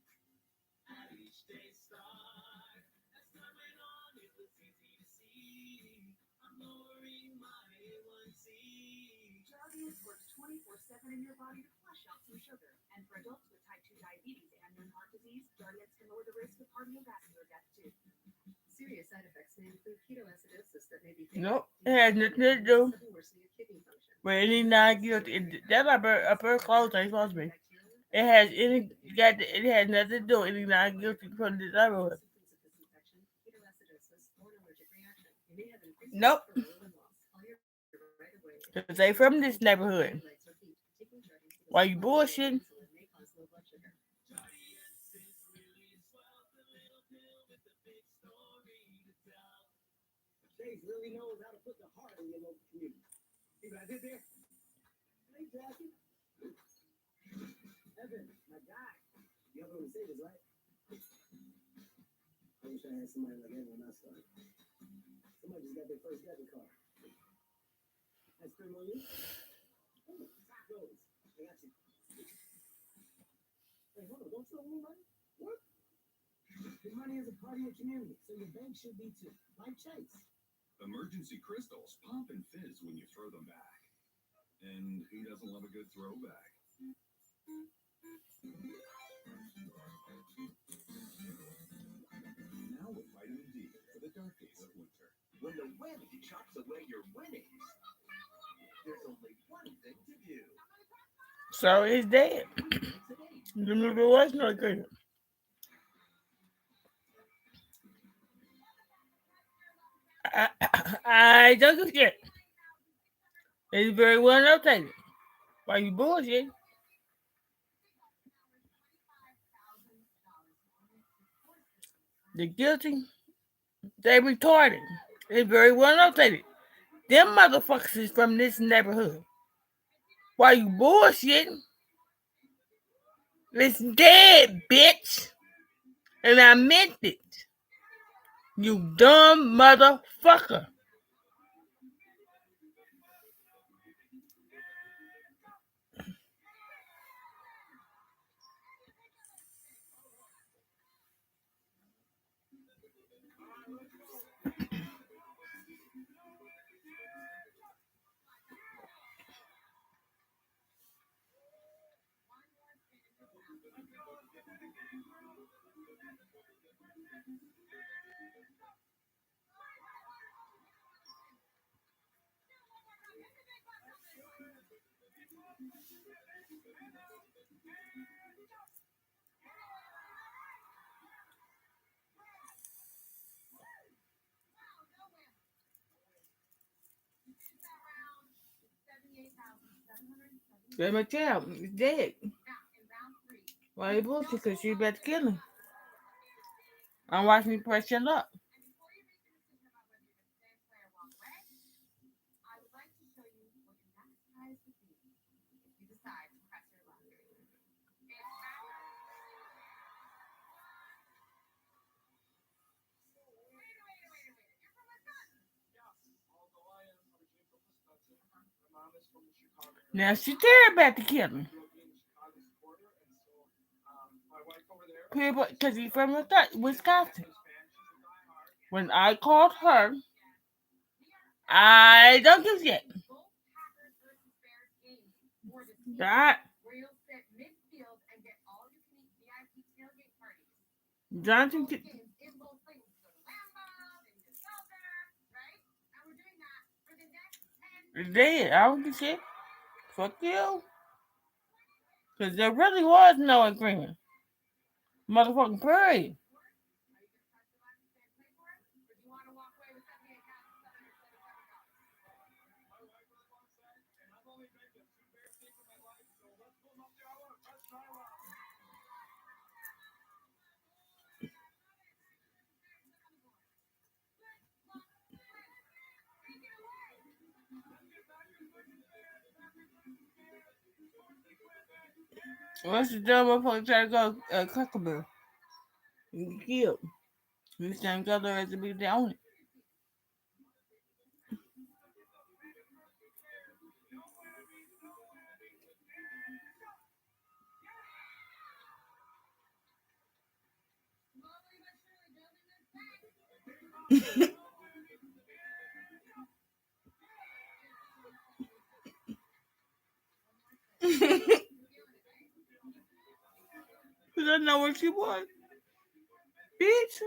at each day's start. As time went on, it was easy to see. I'm lowering my A1C. Jardiance works 24/7 in your body to flush out some sugar. And for adults with type 2 diabetes and known heart disease, Jardiance can lower the risk of cardiovascular death too. Serious side effects may include ketoacidosis that may be Nope. It has nothing to do worsening of kidney function. with any non-guilty. That's a bird clothes ain't supposed to be. It has any. It has nothing to do with any non-guilty from the neighborhood. Nope. Cause they from this neighborhood. Why you bullshitting? Dave really knows how to put the heart in your local community. See what I did there? Hey, Jackie. Evan, my guy. You have a Mercedes, right? I wish I had somebody like Evan when I started. Somebody just got their first debit card. Ice cream on you? Oh, tacos. I got you. Hey, hold on. Don't you owe me money? What? Your money is a part of your community, so your bank should be too. Like Chase. Emergency crystals pop and fizz when you throw them back. And who doesn't love a good throwback? Now with vitamin D for the dark days of winter. When the wind chops away your winnings, there's only one thing to do. So it's dead. The movie was not good. I don't give a shit. It's very well notated. Why you bullshit? The guilty, they retarded. It's very well notated. Them motherfuckers is from this neighborhood. Why you bullshitting? It's dead, bitch. And I meant it. You dumb motherfucker. Let me tell you, it's dead. Why you bullshit? Because she about to kill him. I'm watching you press your luck. Now she did about to kill him. People, because he's from Wisconsin. When I called her, I don't give a shit. That Johnson is dead. I don't give a shit. Fuck you. Because there really was no agreement. Motherfucking period. Once the dumb motherfucker try to go Cuckaboo, you get killed. You same color as the people that own it. Cause I know where she was. Bitch.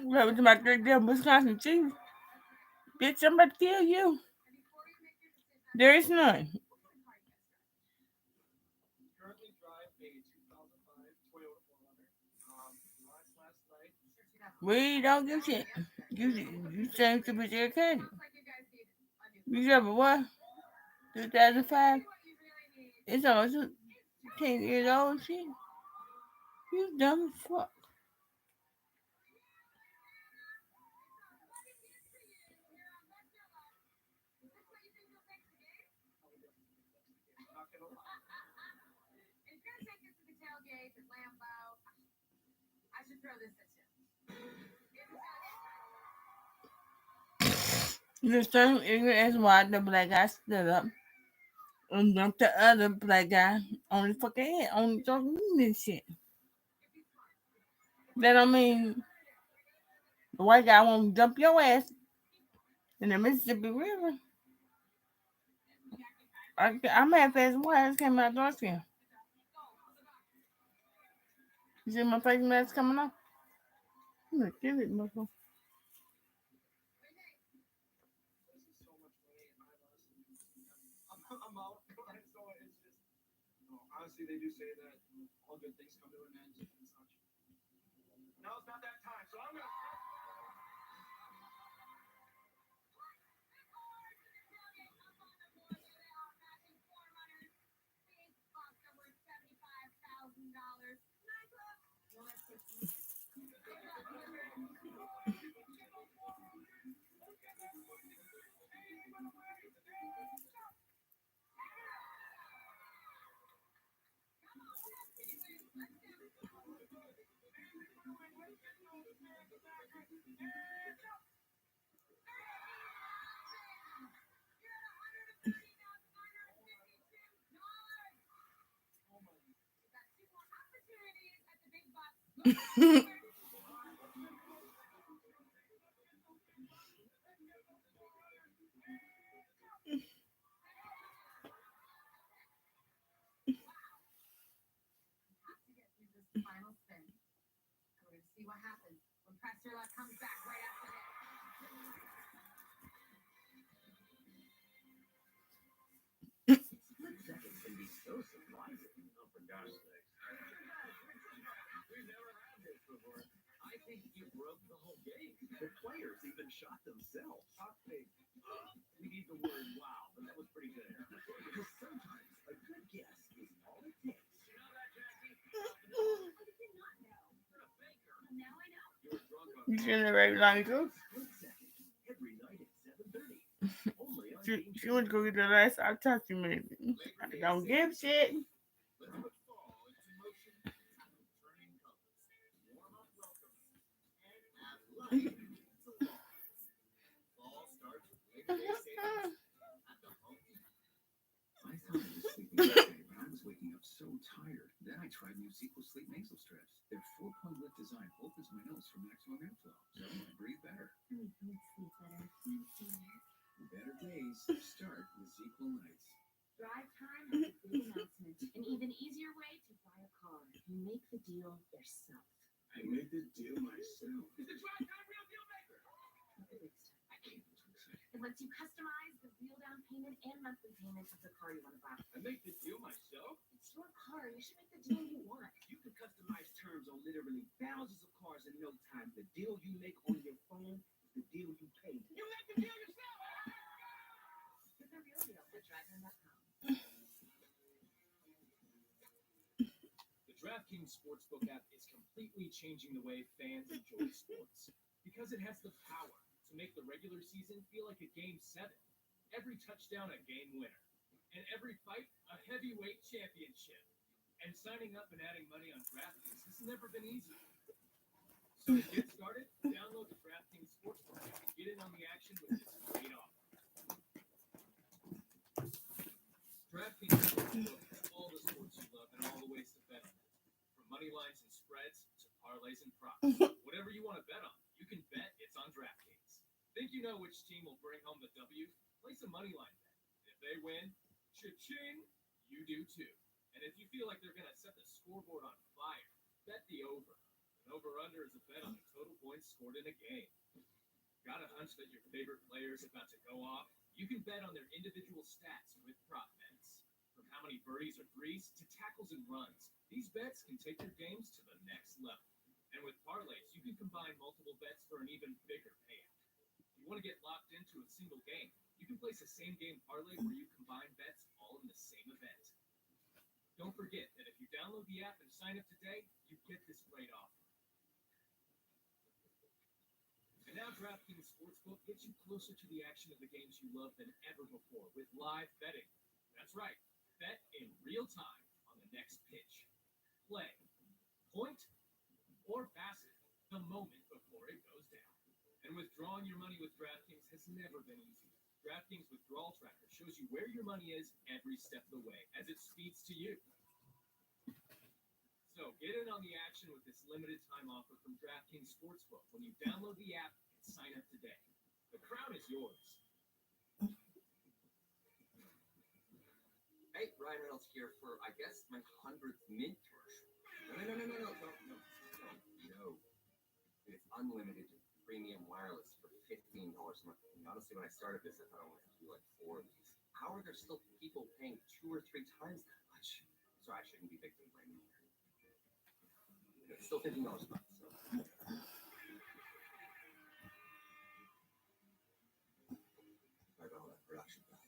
What was my great damn Wisconsin chief? Bitch, I'm about to kill you. There is none. We don't give shit. You saying to be educated. You ever what? 2005? It's almost 10 years old shit. You dumb as fuck. The same ignorant as why the black guy stood up and dumped the other black guy on his fucking head, on the and shit. That don't mean the white guy won't dump your ass in the Mississippi River. I'm half as white. I just came out dark skin. You see my face mask coming off? I'm gonna kill it, motherfucker. Honestly, they do say that all good things come to an end and such. Now it's not that time, so I'm gonna. Final spin. We're going to see what happens when press your luck comes back right after this. Split seconds can be so surprising. Oh, for gosh sakes. We've never had this before. I think you broke the whole game. The players even shot themselves. We need the word wow, but that was pretty good. Because sometimes a good guess is all it takes. You know that, Jackie? I did not know. You're a baker. Now I know. You were drunk on You shouldn't have read long ago. Split seconds every night at 7:30. Only on She went to go get the last I'll talk to me. I don't give shit. Let's put fall into motion. Turning colors. Warm up welcomes. And add life to lawn. Fall starts with Labor Day savings at the Home Depot. I thought I was sleeping okay, but I was waking up so tired. Then I tried new Sequel Sleep nasal strips. Their 4-point lift design opens my nose for maximum airflow, so I breathe better. Sleep better. Fancier. Better days start with Sequel nights. Drive time has a big announcement. An even easier way to buy a car. You make the deal yourself. I made the deal myself. Is the drive time real deal maker? I can't be too excited. It lets you customize the real down payment and monthly payment of the car you want to buy. I make the deal myself? It's your car. You should make the deal you want. You can customize terms on literally thousands of cars in no time. The deal you make on your phone is the deal you pay. You make the deal yourself! Get the real deal at drivein.com. The DraftKings Sportsbook app is completely changing the way fans enjoy sports because it has the power to make the regular season feel like a Game 7. Every touchdown a game winner, and every fight a heavyweight championship. And signing up and adding money on DraftKings has never been easier. So to get started, download the DraftKings Sportsbook app and get in on the action with this great offer. DraftKings Sportsbook has all the sports you love and all the ways to bet on them. From money lines and spreads to parlays and props. Whatever you want to bet on, you can bet it's on DraftKings. Think you know which team will bring home the W? Place a money line bet. And if they win, cha-ching, you do too. And if you feel like they're going to set the scoreboard on fire, bet the over. An over-under is a bet on the total points scored in a game. Got a hunch that your favorite player is about to go off? You can bet on their individual stats with prop bets. From how many birdies or threes to tackles and runs, these bets can take your games to the next level. And with parlays, you can combine multiple bets for an even bigger payout. If you want to get locked into a single game, you can place a same-game parlay where you combine bets all in the same event. Don't forget that if you download the app and sign up today, you get this great offer. And now DraftKings Sportsbook gets you closer to the action of the games you love than ever before with live betting. That's right, bet in real time on the next pitch, play, point, or pass it the moment before it goes down. And withdrawing your money with DraftKings has never been easier. DraftKings Withdrawal Tracker shows you where your money is every step of the way as it speeds to you. So get in on the action with this limited time offer from DraftKings Sportsbook when you download the app and sign up today. The crown is yours. Hey, Ryan Reynolds here for, I guess, my 100th Mint commercial. No. It's unlimited premium wireless for $15 a month. And honestly, when I started this, I thought I wanted to do like 4 of these. How are there still people paying 2 or 3 times that much? Sorry, I shouldn't be victim blaming here. It's still $15 a month, so. I got all that production value.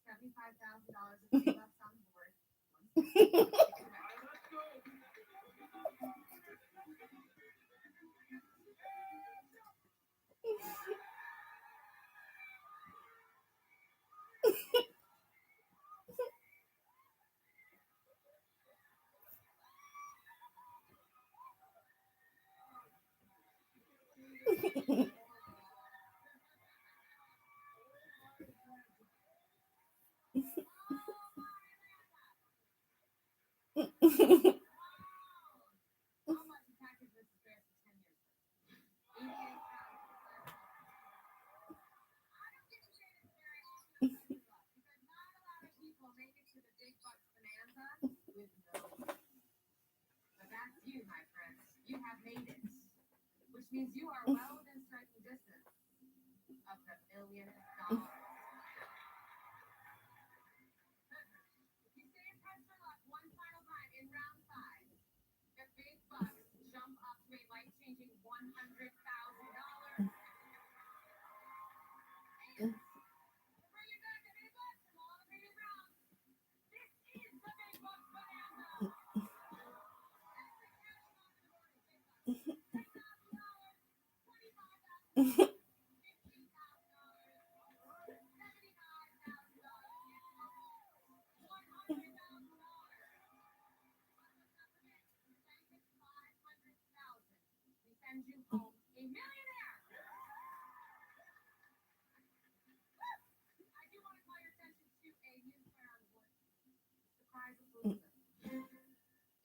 $75,000 of free bucks on the board. Let's go. much a package Mrs. Bears for 10 years? I don't get to say this very often because not a lot of people make it to the big bucks bonanza with no money. But that's you, my friends. You have made it, which means you are well within striking distance of the $1 million. If you stay in press for luck one final time in round 5, the big bucks jump up to a life-changing $100,000. And bring it back to big bucks from all the previous rounds. This is the big bucks bonanza. We send you home a millionaire. I do want to call your attention to a new player on the board. The prize of Palooza.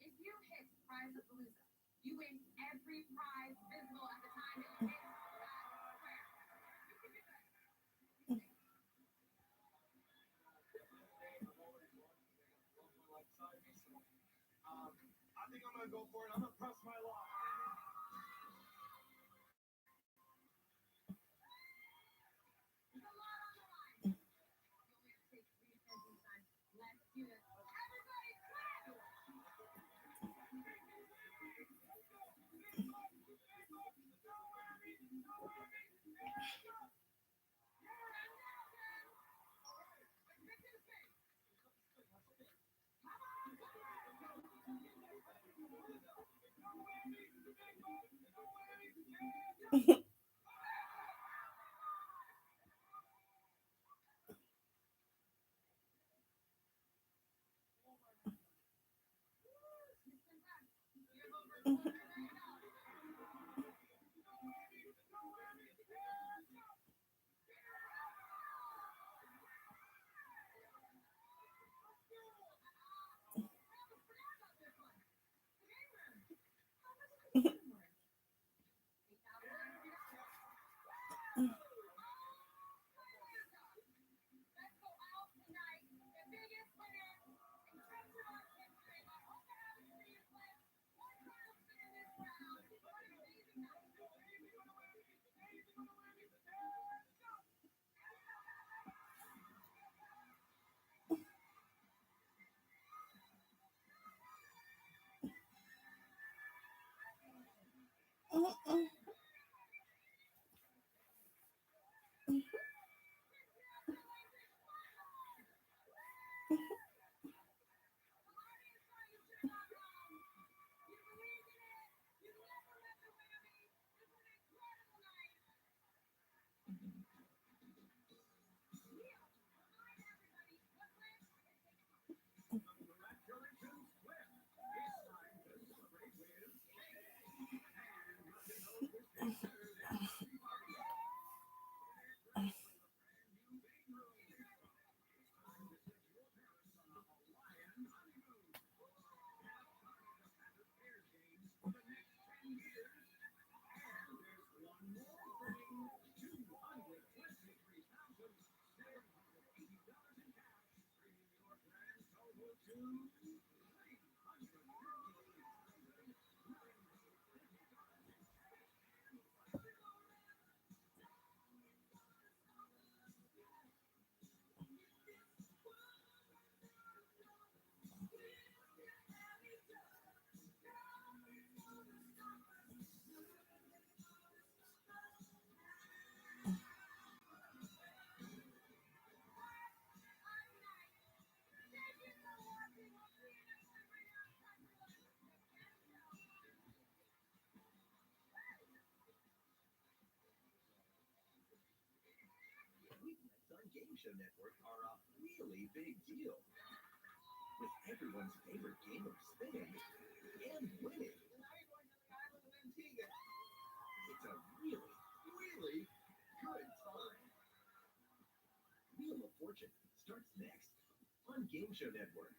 If you hit prize of Palooza, you win every prize visible at the time that you hit that square. You can do that. I think I'm gonna go for it. I'm gonna press my luck. There's a lot on the line. You only have to take 3 attention times. Let's do this. Everybody clap! Show Network are a really big deal. With everyone's favorite game of spinning and winning. It's a really, really good time. Wheel of Fortune starts next on Game Show Network.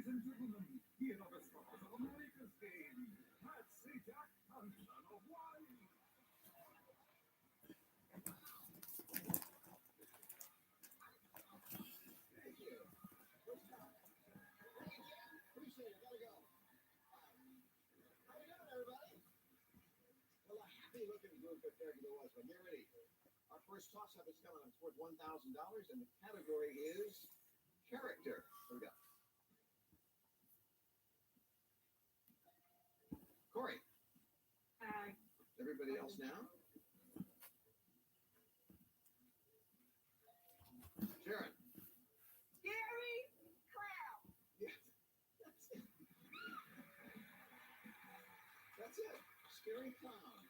Ladies and gentlemen, here are the stars of America's game. That's Eack and Son of Wine. Thank you. Appreciate it. Gotta go. How you doing, everybody? Well, a happy-looking group of caregiver was, but get ready. Our first toss-up is coming up. It's worth $1,000, and the category is character. Here we go. Corey. Hi. Everybody else now? Sharon. Gary Clown. Yes. That's it. That's it. Scary clown.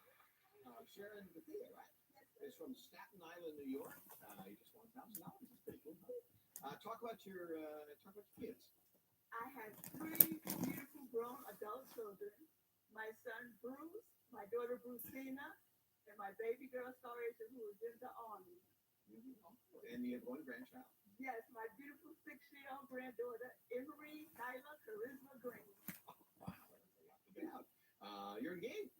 Sharon Bethia, right? Is from Staten Island, New York. You just won $1,000. That's pretty cool. Talk about your kids. I have 3 beautiful grown adult children. My son Bruce, my daughter Brucina, and my baby girl Starracia, who is in the army. And you have one grandchild. Yes, my beautiful 6-year-old granddaughter, Emery Nyla Charisma Green. Wow, that's a lot to get out. You're engaged.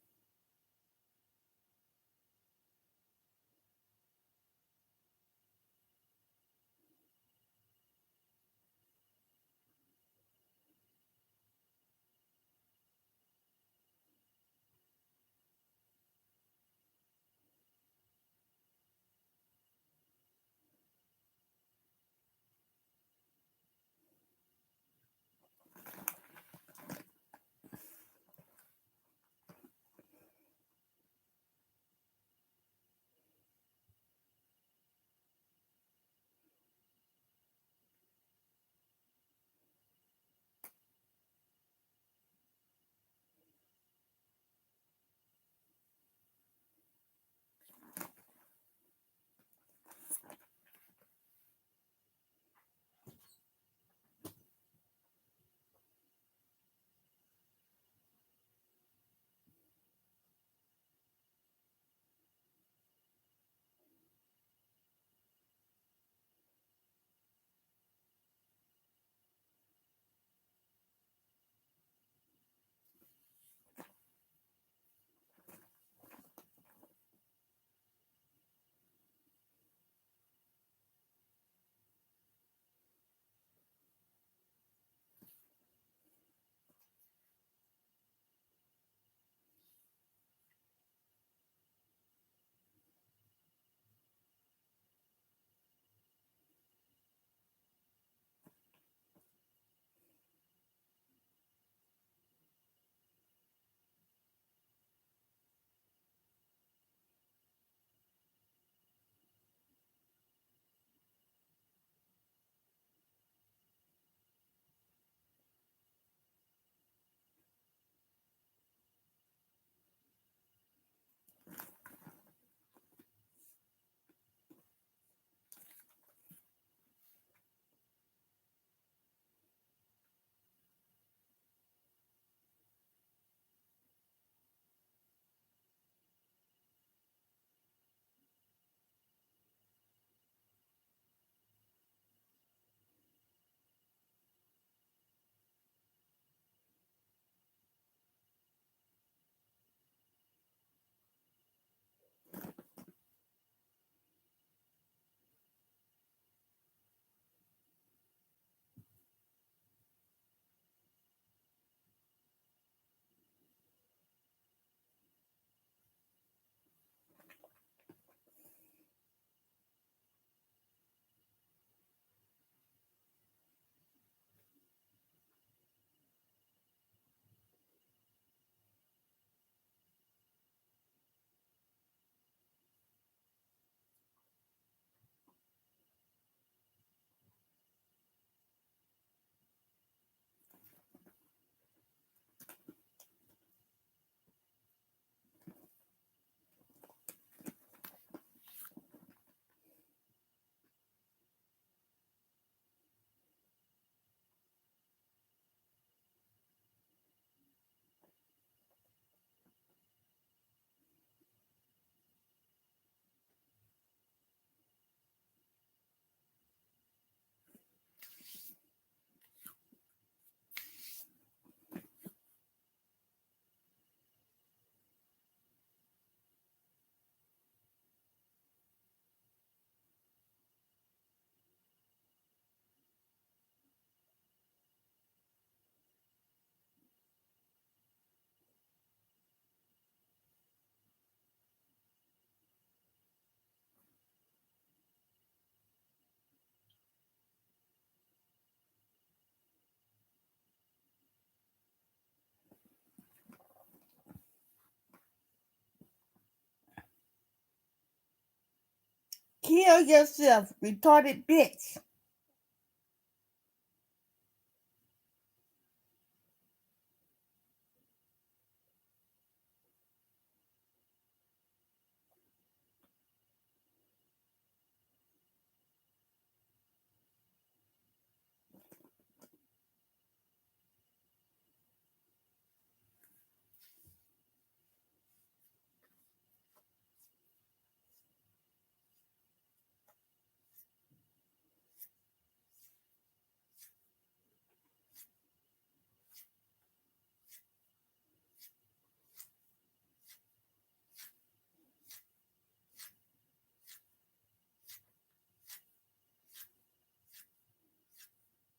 Kill yourself, retarded bitch.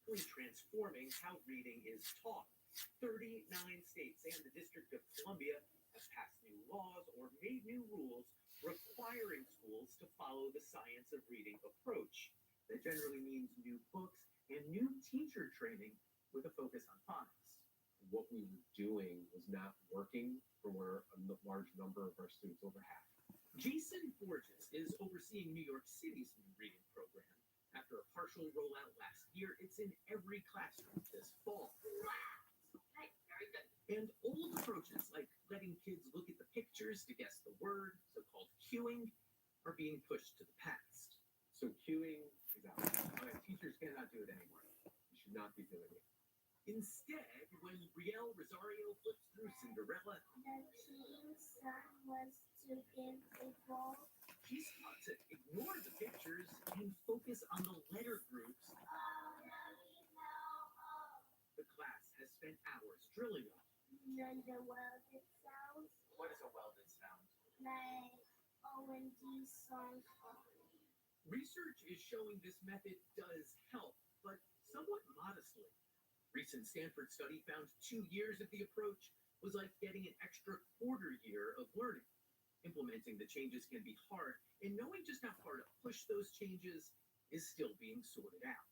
Transforming how reading is taught. 39 states and the District of Columbia have passed new laws or made new rules requiring schools to follow the science of reading approach. That generally means new books and new teacher training with a focus on phonics. What we were doing was not working for a large number of our students, over half. Jason Borges is overseeing New York City's new reading program. After a partial rollout last year, it's in every classroom this fall. Hey, very good. And old approaches like letting kids look at the pictures to guess the word, so-called cueing, are being pushed to the past. So cueing is out. Teachers cannot do it anymore. You should not be doing it. Instead, when Riel Rosario flips through Cinderella, The king's son was to give a ball. he's taught to ignore the pictures and focus on the letter groups. The class has spent hours drilling them. None the welded sounds What is a welded sound? like O&D songs. Research is showing this method does help, but somewhat modestly. Recent Stanford study found 2 years of the approach was like getting an extra quarter year of learning. Implementing the changes can be hard, and knowing just how far to push those changes is still being sorted out.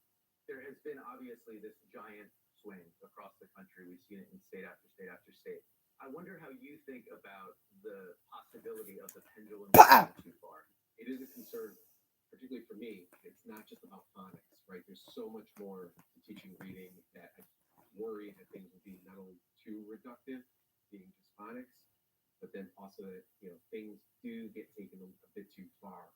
There has been obviously this giant swing across the country. We've seen it in state after state after state. I wonder how you think about the possibility of the pendulum going too far. It is a concern, particularly for me. It's not just about phonics, right? There's so much more to teaching reading that I worry that things will be not only too reductive, being just phonics, but then also that things do get taken a bit too far.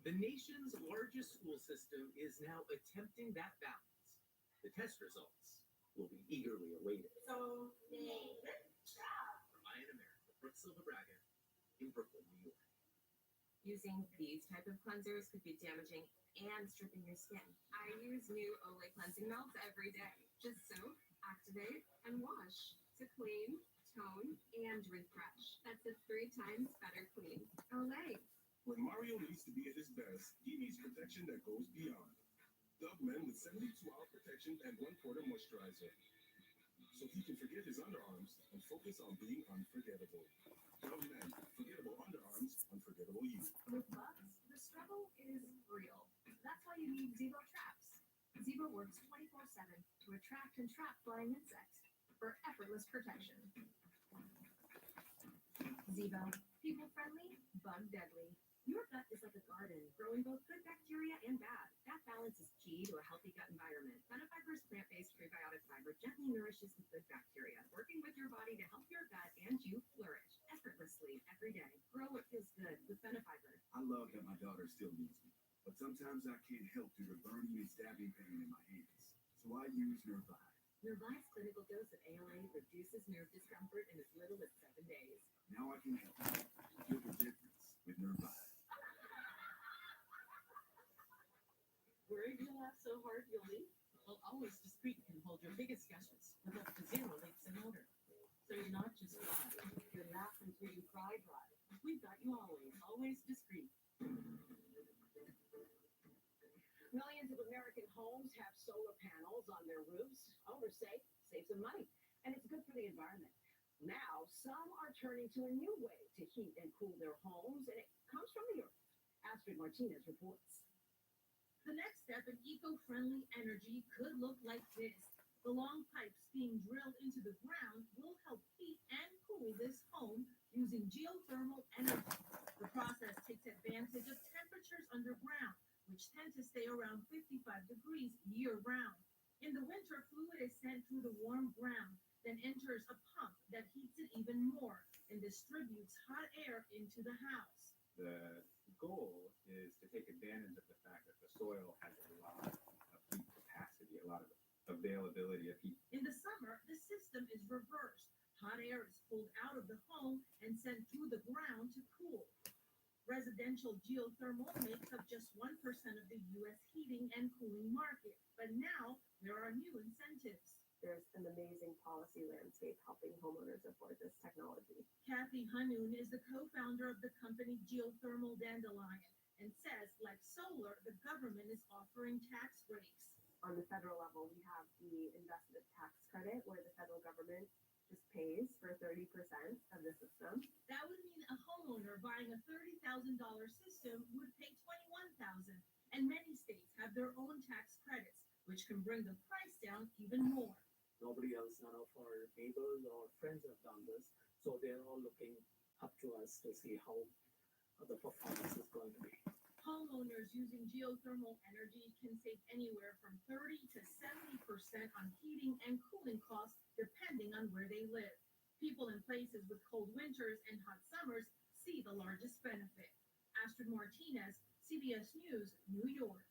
The nation's largest school system is now attempting that balance. The test results will be eagerly awaited. So, From I in America, Brooke Silva Braga in Brooklyn, New York. Using these type of cleansers could be damaging and stripping your skin. I use new Olay cleansing melts every day. Just soak, activate, and wash to clean, tone, and refresh. That's a 3 times better clean. Olay. When Mario needs to be at his best, he needs protection that goes beyond. Dove Men with 72-hour protection and 1/4 moisturizer. So he can forget his underarms and focus on being unforgettable. Dove Men, forgettable underarms, unforgettable you. With bugs, the struggle is real. That's why you need Zevo traps. Zevo works 24/7 to attract and trap flying insects for effortless protection. Zevo, people friendly, bug deadly. Your gut is like a garden, growing both good bacteria and bad. That balance is key to a healthy gut environment. Benefiber's plant-based prebiotic fiber gently nourishes the good bacteria, working with your body to help your gut and you flourish effortlessly every day. Grow what feels good with Benefiber. I love that my daughter still needs me, but sometimes I can't help due to burning and stabbing pain in my hands. So I use Nervide. Nervide's clinical dose of ALA reduces nerve discomfort in as little as 7 days. Now I can help. Feel the difference with Nervide. Worried you'll laugh so hard you'll leak? Well, Always Discreet can hold your biggest gushes with up to 0 leaks in odor. So you're not just dry, you're laugh until you cry dry. We've got you always discreet. Millions of American homes have solar panels on their roofs. Owners say save some money, and it's good for the environment. Now, some are turning to a new way to heat and cool their homes, and it comes from the earth. Astrid Martinez reports. The next step in eco-friendly energy could look like this. The long pipes being drilled into the ground will help heat and cool this home using geothermal energy. The process takes advantage of temperature temperatures underground, which tend to stay around 55 degrees year-round. In the winter, fluid is sent through the warm ground, then enters a pump that heats it even more and distributes hot air into the house. The goal is to take advantage of the fact that the soil has a lot of heat capacity, a lot of availability of heat. In the summer, the system is reversed. Hot air is pulled out of the home and sent through the ground to cool. Residential geothermal makes up just 1% of the U.S. heating and cooling market, but now there are new incentives. There's an amazing policy landscape helping homeowners afford this technology. Kathy Hanoun is the co-founder of the company Geothermal Dandelion and says, like solar, the government is offering tax breaks. On the federal level, we have the investment tax credit where the federal government just pays for 30% of the system. That would mean a homeowner buying a $30,000 system would pay $21,000, and many states have their own tax credits, which can bring the price down even more. Nobody else, none of our neighbors or friends have done this, so they're all looking up to us to see how the performance is going to be. Homeowners using geothermal energy can save anywhere from 30 to 70% on heating and cooling costs, depending on where they live. People in places with cold winters and hot summers see the largest benefit. Astrid Martinez, CBS News, New York.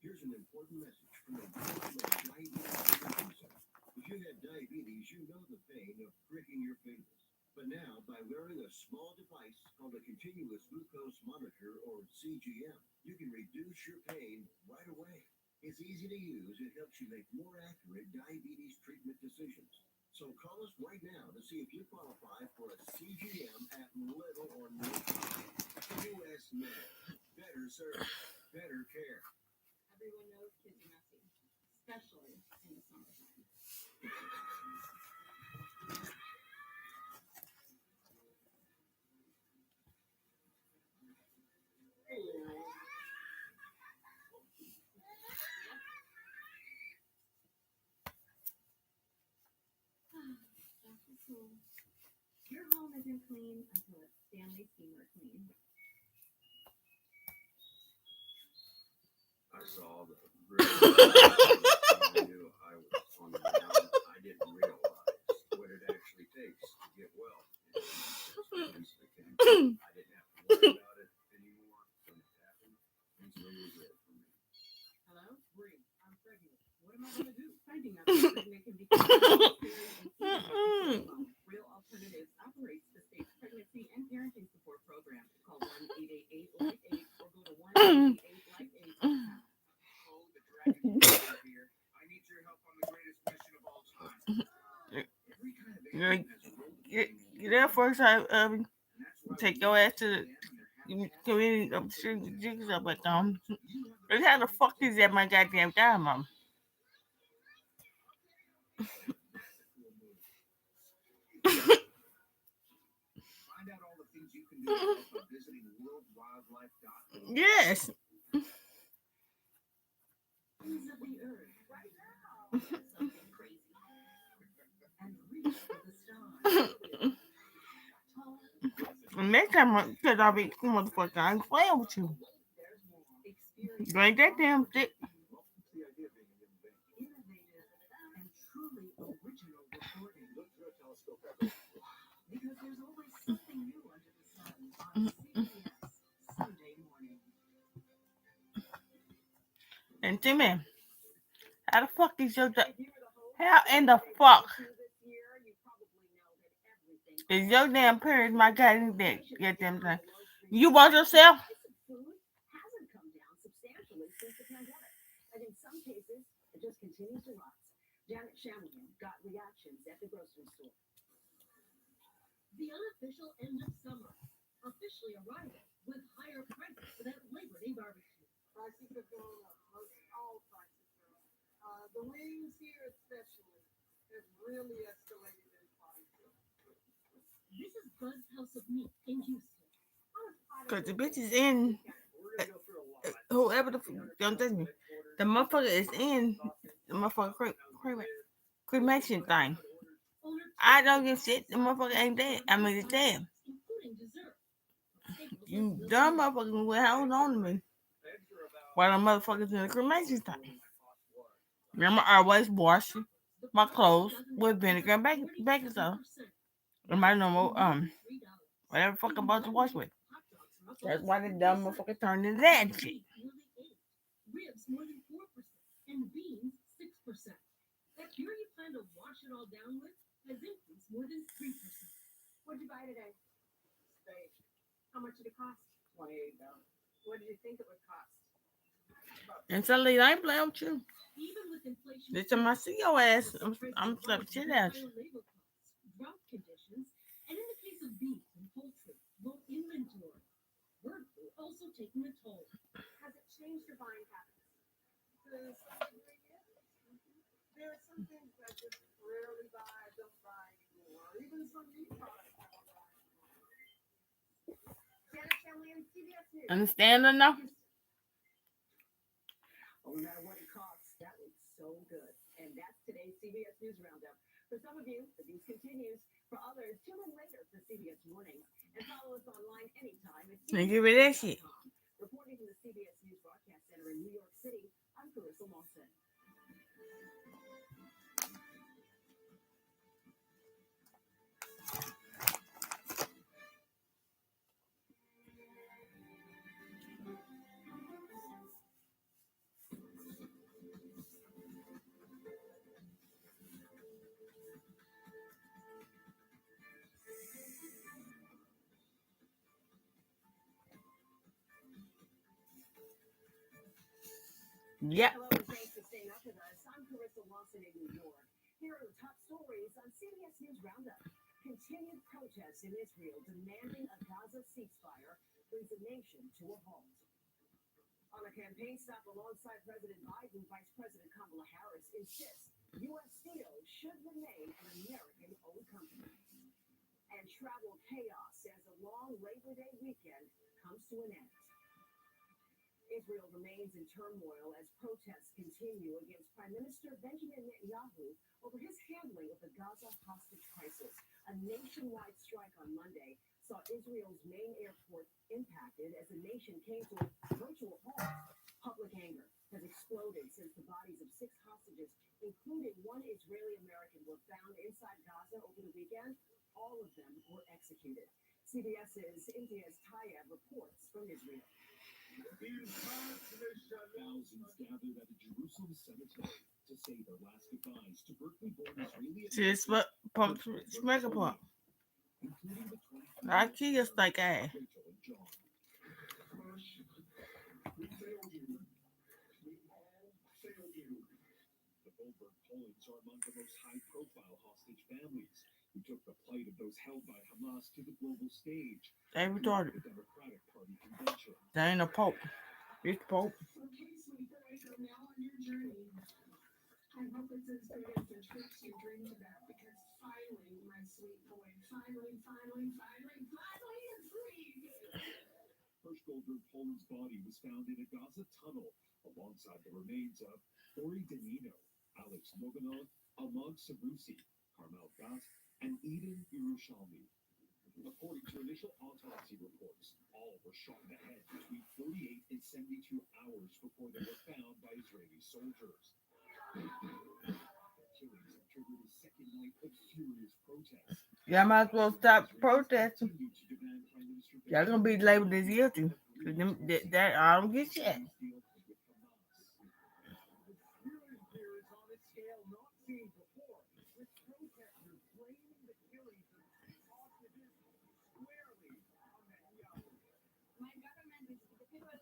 Here's an important message from the Diabetes Prevention Center. If you have diabetes, you know the pain of pricking your fingers. But now, by wearing a small device called a continuous glucose monitor, or CGM, you can reduce your pain right away. It's easy to use. It helps you make more accurate diabetes treatment decisions. So call us right now to see if you qualify for a CGM at little or no cost. US Med. Better service. Better care. Everyone knows kids are messy, especially in the summertime. Your home isn't clean until it's Stanley Steamer clean. I saw the I knew I was on the ground. I didn't realize what it actually takes to get well. I didn't have to worry about it anymore when it happened. It's really good for me. Hello? Bree, I'm pregnant. What am I going to do? Finding out if pregnant can be Real Alternatives operates the state's pregnancy and parenting support program. Call 1-888-LIFE-8 or go to 1-888-LIFE-8. I need your help on the greatest mission of all time. Every kind of alien has a role to play. Get there first, take your ass to the community up the street with jigs up at them. Look how the fuck is that my goddamn job, mom? Find out all the things you can do by visiting worldwildlife.org. Yes. Of the earth right now. Something crazy. And reach for the stars. Next time, because I'll be motherfucker, I ain't playing with you. You ain't that damn thick. Innovative and truly original reporting. Look through a telescope everywhere. Because there's always something new under the sun on CBS Sunday morning. And Timmy, how the fuck is your how in the fuck is your damn parents my goddamn thing? You want yourself? Food hasn't come down substantially since the pandemic, and in some cases, it just continues to rise. Janet Shanahan got reactions at the grocery store. The unofficial end of summer, officially arriving with higher prices for that Labor Day barbecue. Prices have gone up. All prices are up. The wings here especially have really escalated in price. This is Buzz House of Meat in Houston. Because the bitch is in. Whoever don't touch me. The motherfucker is in the motherfucker cremation thing. I don't give shit. The motherfucker ain't dead. I mean, it's dead. You dumb motherfuckers will hold on to me. While the motherfuckers in the cremation thing. Remember, I always wash my clothes with vinegar and baking soda. And my normal, whatever fuck I'm about to wash with. That's why the dumb motherfucker turned into that shit. Ribs more than 4%, and beans 6%. That beer you plan to wash it all down with has increased more than 3%. What'd you buy today? Steak. How much did it cost? $28. What did you think it would cost? And suddenly I ain't playing with you. Even with inflation, This time I see your ass, I'm slapping shit out you. labor costs, drought conditions, and in the case of beef and poultry, low inventory. Bird flu also taking a toll. Has it changed your buying habits? To some degree, yes. There are some things I just rarely buy, don't buy anymore. Even some meat products I don't buy anymore. Janet Shanley and CBS News. Understand or no? Oh, no matter what it costs, that looks so good. And that's today's CBS News Roundup. For some of you, the news continues. For others, tune in later for CBS Mornings. And follow us online anytime at Now give me that shit. Reporting from the CBS News Broadcast Center in New York City, I'm Carissa Lawson. Yep. Hello, and thanks for staying up with us. I'm Carissa Lawson in New York. Here are the top stories on CBS News Roundup. Continued protests in Israel demanding a Gaza ceasefire brings the nation to a halt. On a campaign stop alongside President Biden, Vice President Kamala Harris insists U.S. Steel should remain an American-owned company. And travel chaos as a long Labor Day weekend comes to an end. Israel remains in turmoil as protests continue against Prime Minister Benjamin Netanyahu over his handling of the Gaza hostage crisis. A nationwide strike on Monday saw Israel's main airport impacted as the nation came to a virtual halt. Public anger has exploded since the bodies of 6 hostages, including one Israeli-American, were found inside Gaza over the weekend. All of them were executed. CBS's Imtiaz Tayeb reports from Israel. Thousands gathered at the Jerusalem cemetery to say their last goodbyes to Berkeley-born Israeli. See this pump smacker pump. Including the 23 I kill your steak ass. Rachel and John. We failed you. We all failed you. The Goldberg Polands are among the most high-profile hostage families who took the plight of those held by Hamas to the global stage. They retarded. The Democratic Party convention. They ain't a pope. It's the pope. Okay, sweetheart, I'm now on your journey. I hope it's as good as the trips you dreamed about, because finally, my sweet boy, finally is free. First Goldberg Poland's body was found in a Gaza tunnel alongside the remains of Ori Danino, Alex Loganov, Ahmad Sarusi, Carmel Gat, and Eden Yerushalmi. According to initial autopsy reports, all were shot in the head between 48 and 72 hours before they were found by Israeli soldiers. The killings have triggered a second night of furious protests. Y'all might as well stop protesting. Continue to demand Prime Minister Y'all gonna be labeled as guilty. Cause them, that I don't get shit. deal with Hamas. Fury here is on a scale not seen before, with protesters blaming the killings of hostages squarely on Netanyahu. My government is the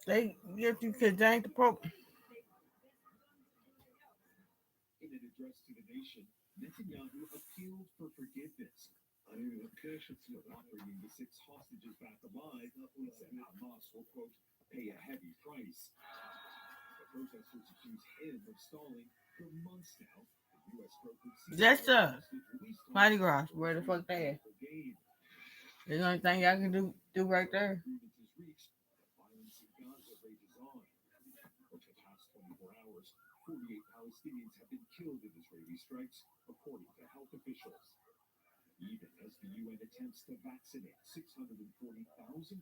They guilty because they ain't the pope. In an address to the nation, Netanyahu appealed for forgiveness. Offering the 6 hostages back alive, he said Hamas will, quote, pay a heavy price. The protesters accuse him of stalling for months now. The U.S. brokered Just hostage release Mardi talks Gras, where the fuck they at? for gain. There's the only thing y'all can do right there. Agreement is reached, but violence in Gaza rages on. Over the past 24 hours, 48 Palestinians have been killed in Israeli strikes, according to health officials. even as the UN attempts to vaccinate 640,000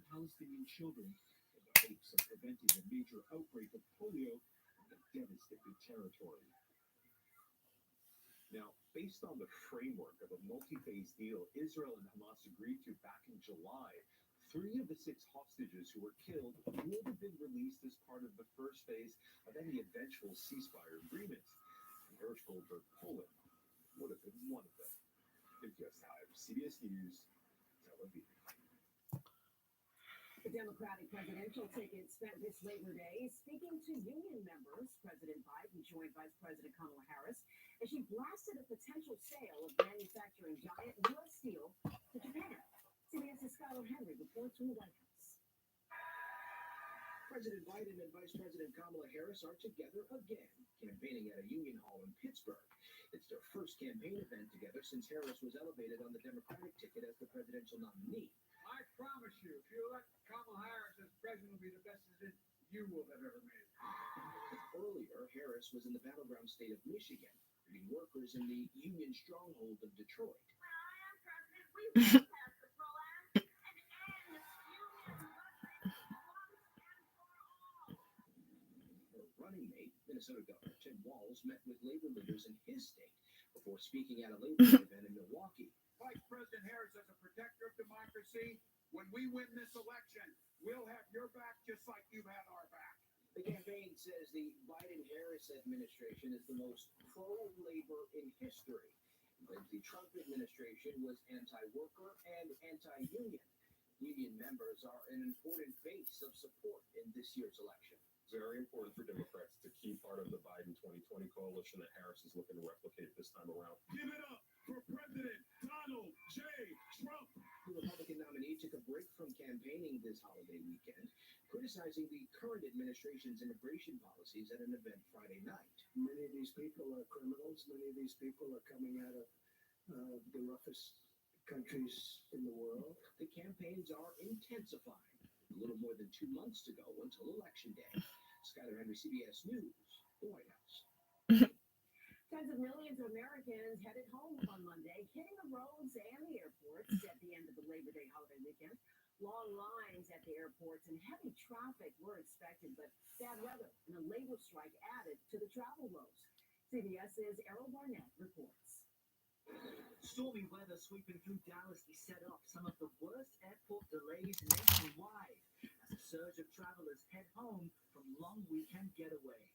Palestinian children in the hopes of preventing a major outbreak of polio in the devastated territory. Now, based on the framework of a multi-phase deal Israel and Hamas agreed to back in July, 3 of the 6 hostages who were killed would have been released as part of the first phase of any eventual ceasefire agreement. And Erich Goldberg, Poland, would have been one of them. Imtiaz Time, CBS News, Tel Aviv. The Democratic presidential ticket spent this Labor Day speaking to union members. President Biden joined Vice President Kamala Harris as she blasted a potential sale of manufacturing giant U.S. Steel to Japan. CBS's Skylar Henry reports from the White House. President Biden and Vice President Kamala Harris are together again, campaigning at a union hall in Pittsburgh. It's their first campaign event together since Harris was elevated on the Democratic ticket as the presidential nominee. I promise you, if you elect Kamala Harris as president, will be the best decision you will have ever made. Earlier, Harris was in the battleground state of Michigan, leading workers in the union stronghold of Detroit. When I am president, we will pass the PRO Act and end union busing once and for all. Her running mate, Minnesota Governor Tim Walz, met with labor leaders in his state before speaking at a labor event in Milwaukee. Vice President Harris, as a protector of democracy, when we win this election, we'll have your back just like you've had our back. The campaign says the Biden-Harris administration is the most pro-labor in history. But the Trump administration was anti-worker and anti-union. Union members are an important base of support in this year's election. Very important for Democrats to keep part of the Biden 2020 coalition that Harris is looking to replicate this time around. Give it up for President Donald J. Trump. The Republican nominee took a break from campaigning this holiday weekend, criticizing the current administration's immigration policies at an event Friday night. Many of these people are criminals. Many of these people are coming out of the roughest countries in the world. The campaigns are intensifying. A little more than 2 months to go until Election Day. Skylar Henry, CBS News, the White House. Tens of millions of Americans headed home on Monday, hitting the roads and the airports at the end of the Labor Day holiday weekend. Long lines at the airports and heavy traffic were expected, but bad weather and a labor strike added to the travel woes. CBS's Errol Barnett reports. Stormy weather sweeping through Dallas set off some of the worst airport delays nationwide as a surge of travelers head home from long weekend getaways.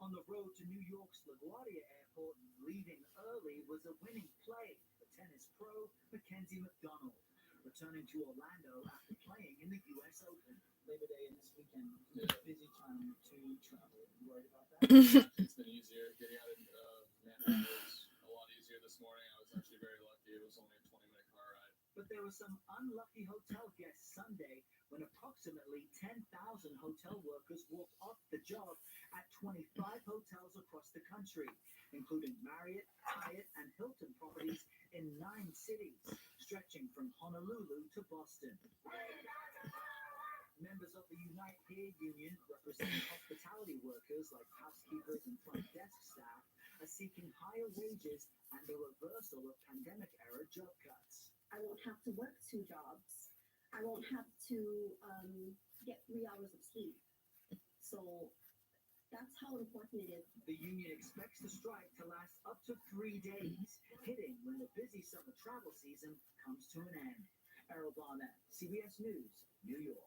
On the road to New York's LaGuardia Airport, leaving early was a winning play for tennis pro Mackenzie McDonald, returning to Orlando after playing in the U.S. Open. Labor Day and this weekend is a busy time to travel. You worried about that? It's been easier. Getting out of Manhattan was a lot easier this morning. I was actually very lucky. It was only a 20-minute car ride. But there were some unlucky hotel guests Sunday when approximately 10,000 hotel workers walked off the job at 25 hotels across the country, including Marriott, Hyatt, and Hilton properties in 9 cities, stretching from Honolulu to Boston. Members of the Unite Here union, representing hospitality workers like housekeepers and front desk staff, are seeking higher wages and a reversal of pandemic-era job cuts. I won't have to work 2 jobs. I won't have to get 3 hours of sleep. So that's how important it is. The union expects the strike to last up to 3 days, hitting when the busy summer travel season comes to an end. Errol Barnett, CBS News, New York.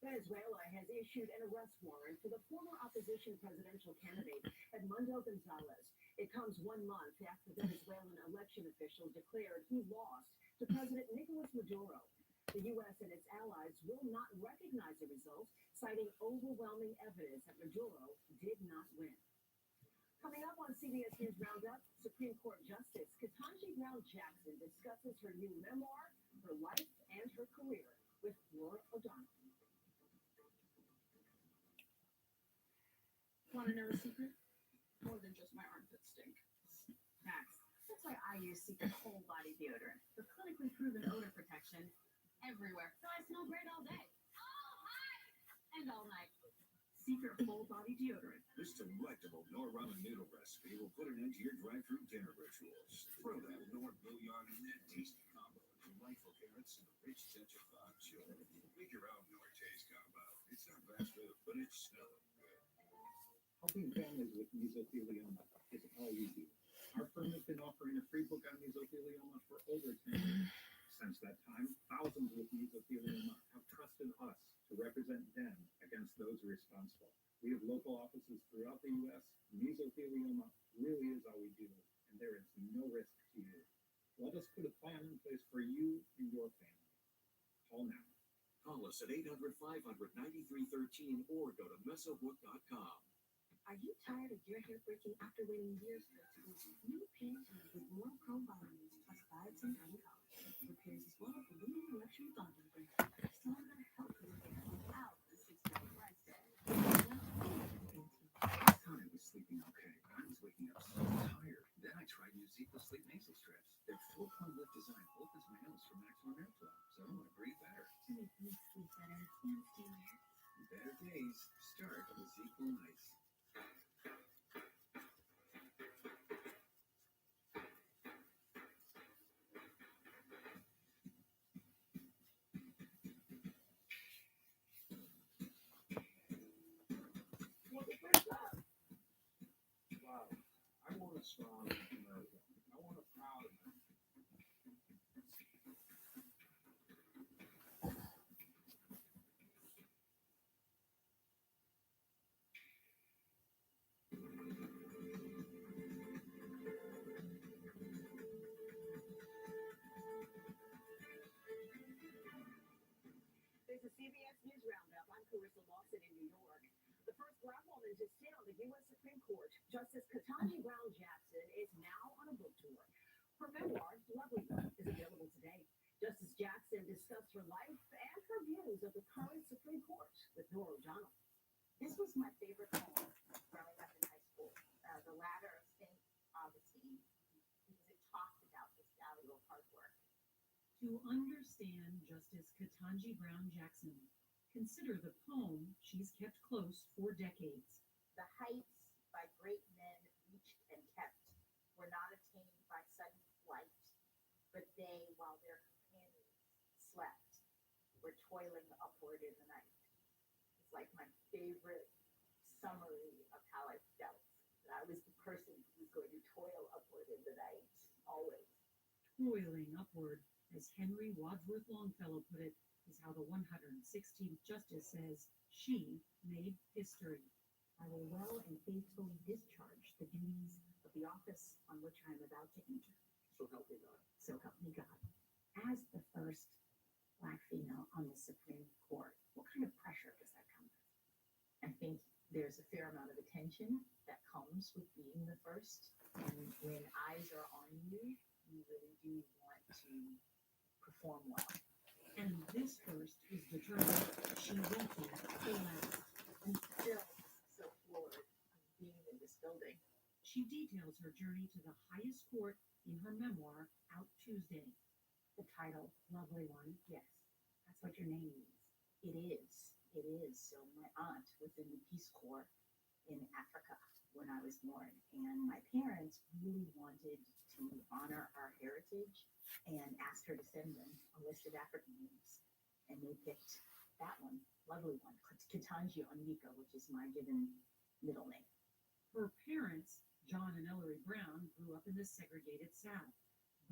Venezuela has issued an arrest warrant for the former opposition presidential candidate Edmundo Gonzalez. It comes 1 month after Venezuelan election officials declared he lost to President Nicolas Maduro. The U.S. and its allies will not recognize the results, citing overwhelming evidence that Maduro did not win. Coming up on CBS News Roundup, Supreme Court Justice Ketanji Brown Jackson discusses her new memoir, her life, and her career with Laura O'Donnell. Want to know a secret? More than just my armpits stink. Facts. That's why I use Secret whole body deodorant for clinically proven odor protection everywhere. So I smell great all day. Oh, hi! And all night. Secret full body deodorant. This delectable Nor ramen noodle recipe will put an end to your drive-through dinner rituals. Throw that Nor bouillon in that tasty combo with delightful carrots and a rich touch of focaccia. Make your own Nor taste combo. It's not fast food, but it's smelling good. Helping families with mesothelioma is all we do. Our firm has been offering a free book on mesothelioma for over 10 years. Since that time, thousands with mesothelioma have trusted us to represent them against those responsible. We have local offices throughout the U.S. Mesothelioma really is all we do, and there is no risk to you. Let us put a plan in place for you and your family. Call now. Call us at 800-500-9313 or go to mesobook.com. Are you tired of your hair breaking after waiting years for it to grow? New panties with more pro-vitamins plus biotin and collagen repairs as well as the leading luxury bonding brand. Still gonna help you without the $6 price tag. Last time I was sleeping okay. I was waking up so tired. Then I tried new Zika Sleep Nasal Strips. Their full-point lift design opens my nose for maximum airflow, so I breathe better. To make me sleep better and stay relaxed. Better days start with Zika Nice. Wow. I want a strong America. I want a proud America. There's a CBS News Roundup. I'm Carissa Lawson in New York. The first black woman to sit on the U.S. Supreme Court, Justice Ketanji Brown Jackson, is now on a book tour. Her memoir, Lovely One, is available today. Justice Jackson discussed her life and her views of the current Supreme Court with Nora O'Donnell. This was my favorite poem growing up in high school, The Ladder of St. Augustine, because it talked about this value of hard work. To understand Justice Ketanji Brown Jackson, consider the poem she's kept close for decades. The heights by great men reached and kept were not attained by sudden flight, but they, while their companions slept, were toiling upward in the night. It's like my favorite summary of how I felt, that I was the person who was going to toil upward in the night, always. Toiling upward, as Henry Wadsworth Longfellow put it, is how the 116th Justice says she made history. I will well and faithfully discharge the duties of the office on which I am about to enter. So help me God. So help me God. As the first Black female on the Supreme Court, what kind of pressure does that come with? I think there's a fair amount of attention that comes with being the first. And when eyes are on you, you really do want to perform well. And this first is determined she won't be the last. I'm still so floored of being in this building. She details her journey to the highest court in her memoir, out Tuesday. The title, Lovely One, yes, that's what your name means. It is. It is. So my aunt was in the Peace Corps in Africa when I was born, and my parents really wanted to honor our heritage and asked her to send them a list of African names, and they picked that one, Lovely One, Ketanji Onyeka, which is my given middle name. Her parents, John and Ellery Brown, grew up in the segregated South,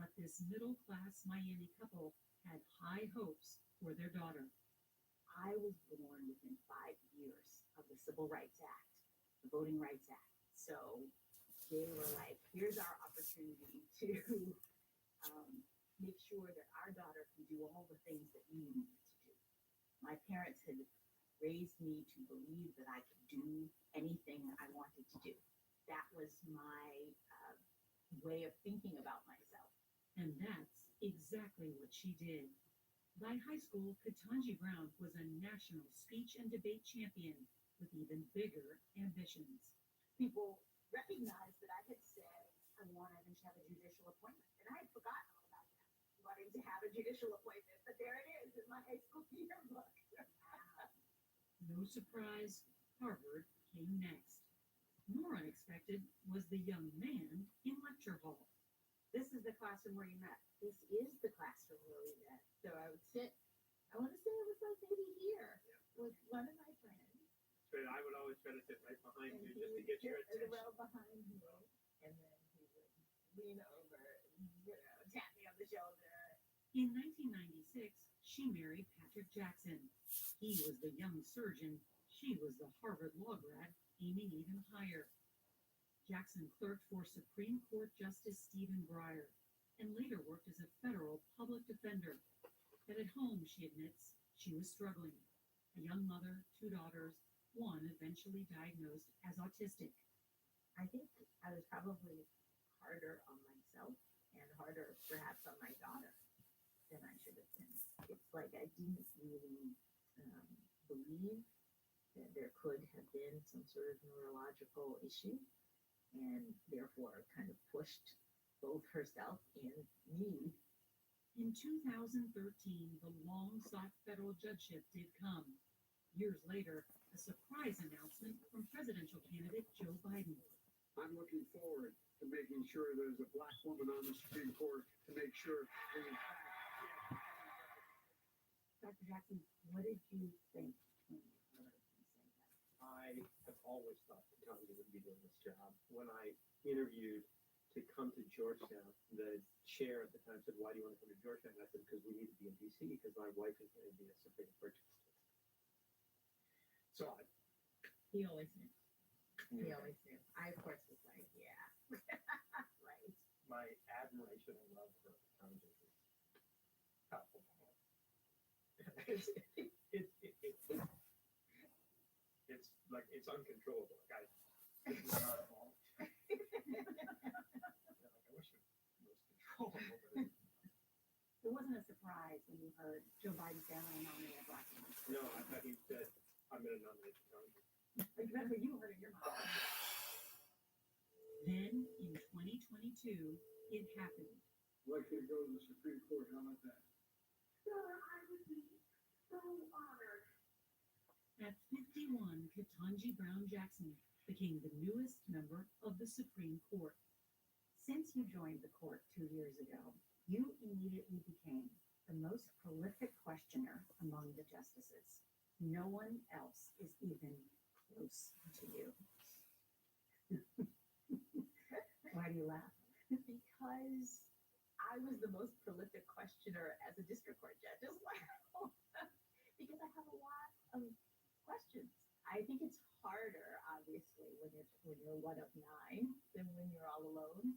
but this middle-class Miami couple had high hopes for their daughter. I was born within 5 years of the Civil Rights Act, the Voting Rights Act. So they were like, here's our opportunity to make sure that our daughter can do all the things that we need to do. My parents had raised me to believe that I could do anything I wanted to do. That was my way of thinking about myself. And that's exactly what she did. By high school, Ketanji Brown was a national speech and debate champion with even bigger ambitions. People recognized that I had said I wanted to have a judicial appointment, and I had forgotten all about that, wanting to have a judicial appointment, but there it is in my high school yearbook. No surprise, Harvard came next. More unexpected was the young man in lecture hall. This is the classroom where you met. This is the classroom where we met. So I would sit, I want to say it was like maybe here with one of my friends. But I would always try to sit right behind And you he just to would get your sit attention. well behind me. And then he would lean over and, tap me on the shoulder. In 1996, she married Patrick Jackson. He was the young surgeon. She was the Harvard law grad aiming even higher. Jackson clerked for Supreme Court Justice Stephen Breyer and later worked as a federal public defender. But at home, she admits, she was struggling. A young mother, 2 daughters, one eventually diagnosed as autistic. I think I was probably harder on myself and harder perhaps on my daughter than I should have been. It's like I didn't really believe that there could have been some sort of neurological issue, and therefore kind of pushed both herself and me. In 2013, the long-sought federal judgeship did come. Years later, a surprise announcement from presidential candidate Joe Biden. I'm looking forward to making sure there's a black woman on the Supreme Court to make sure we Dr. Jackson, what did you think when you heard him say that? I have always thought that Tony would be doing this job. When I interviewed to come to Georgetown, the chair at the time said, "Why do you want to come to Georgetown?" And I said, "Because we need to be in DC because my wife is going to be a Supreme Court justice." So He always knew. He always knew. I, of course, was like, yeah. Right. my admiration and love for Congress is palpable. It's like it's uncontrollable. Like I wish it was controllable, but It wasn't a surprise when you heard Joe Biden's family nominate a black woman. no, I thought he said I'm going to nominate Congress. Like that's what you heard in your mouth. Then, in 2022, it happened. I'd like you to go to the Supreme Court. How about that? Sir, I would be so honored. At 51, Ketanji Brown Jackson became the newest member of the Supreme Court. Since you joined the court 2 years ago, you immediately became the most prolific questioner among the justices. No one else is even close to you. Why do you laugh? Because I was the most prolific questioner as a district court judge as well. Because I have a lot of questions. I think it's harder, obviously, when you're one of 9 than when you're all alone.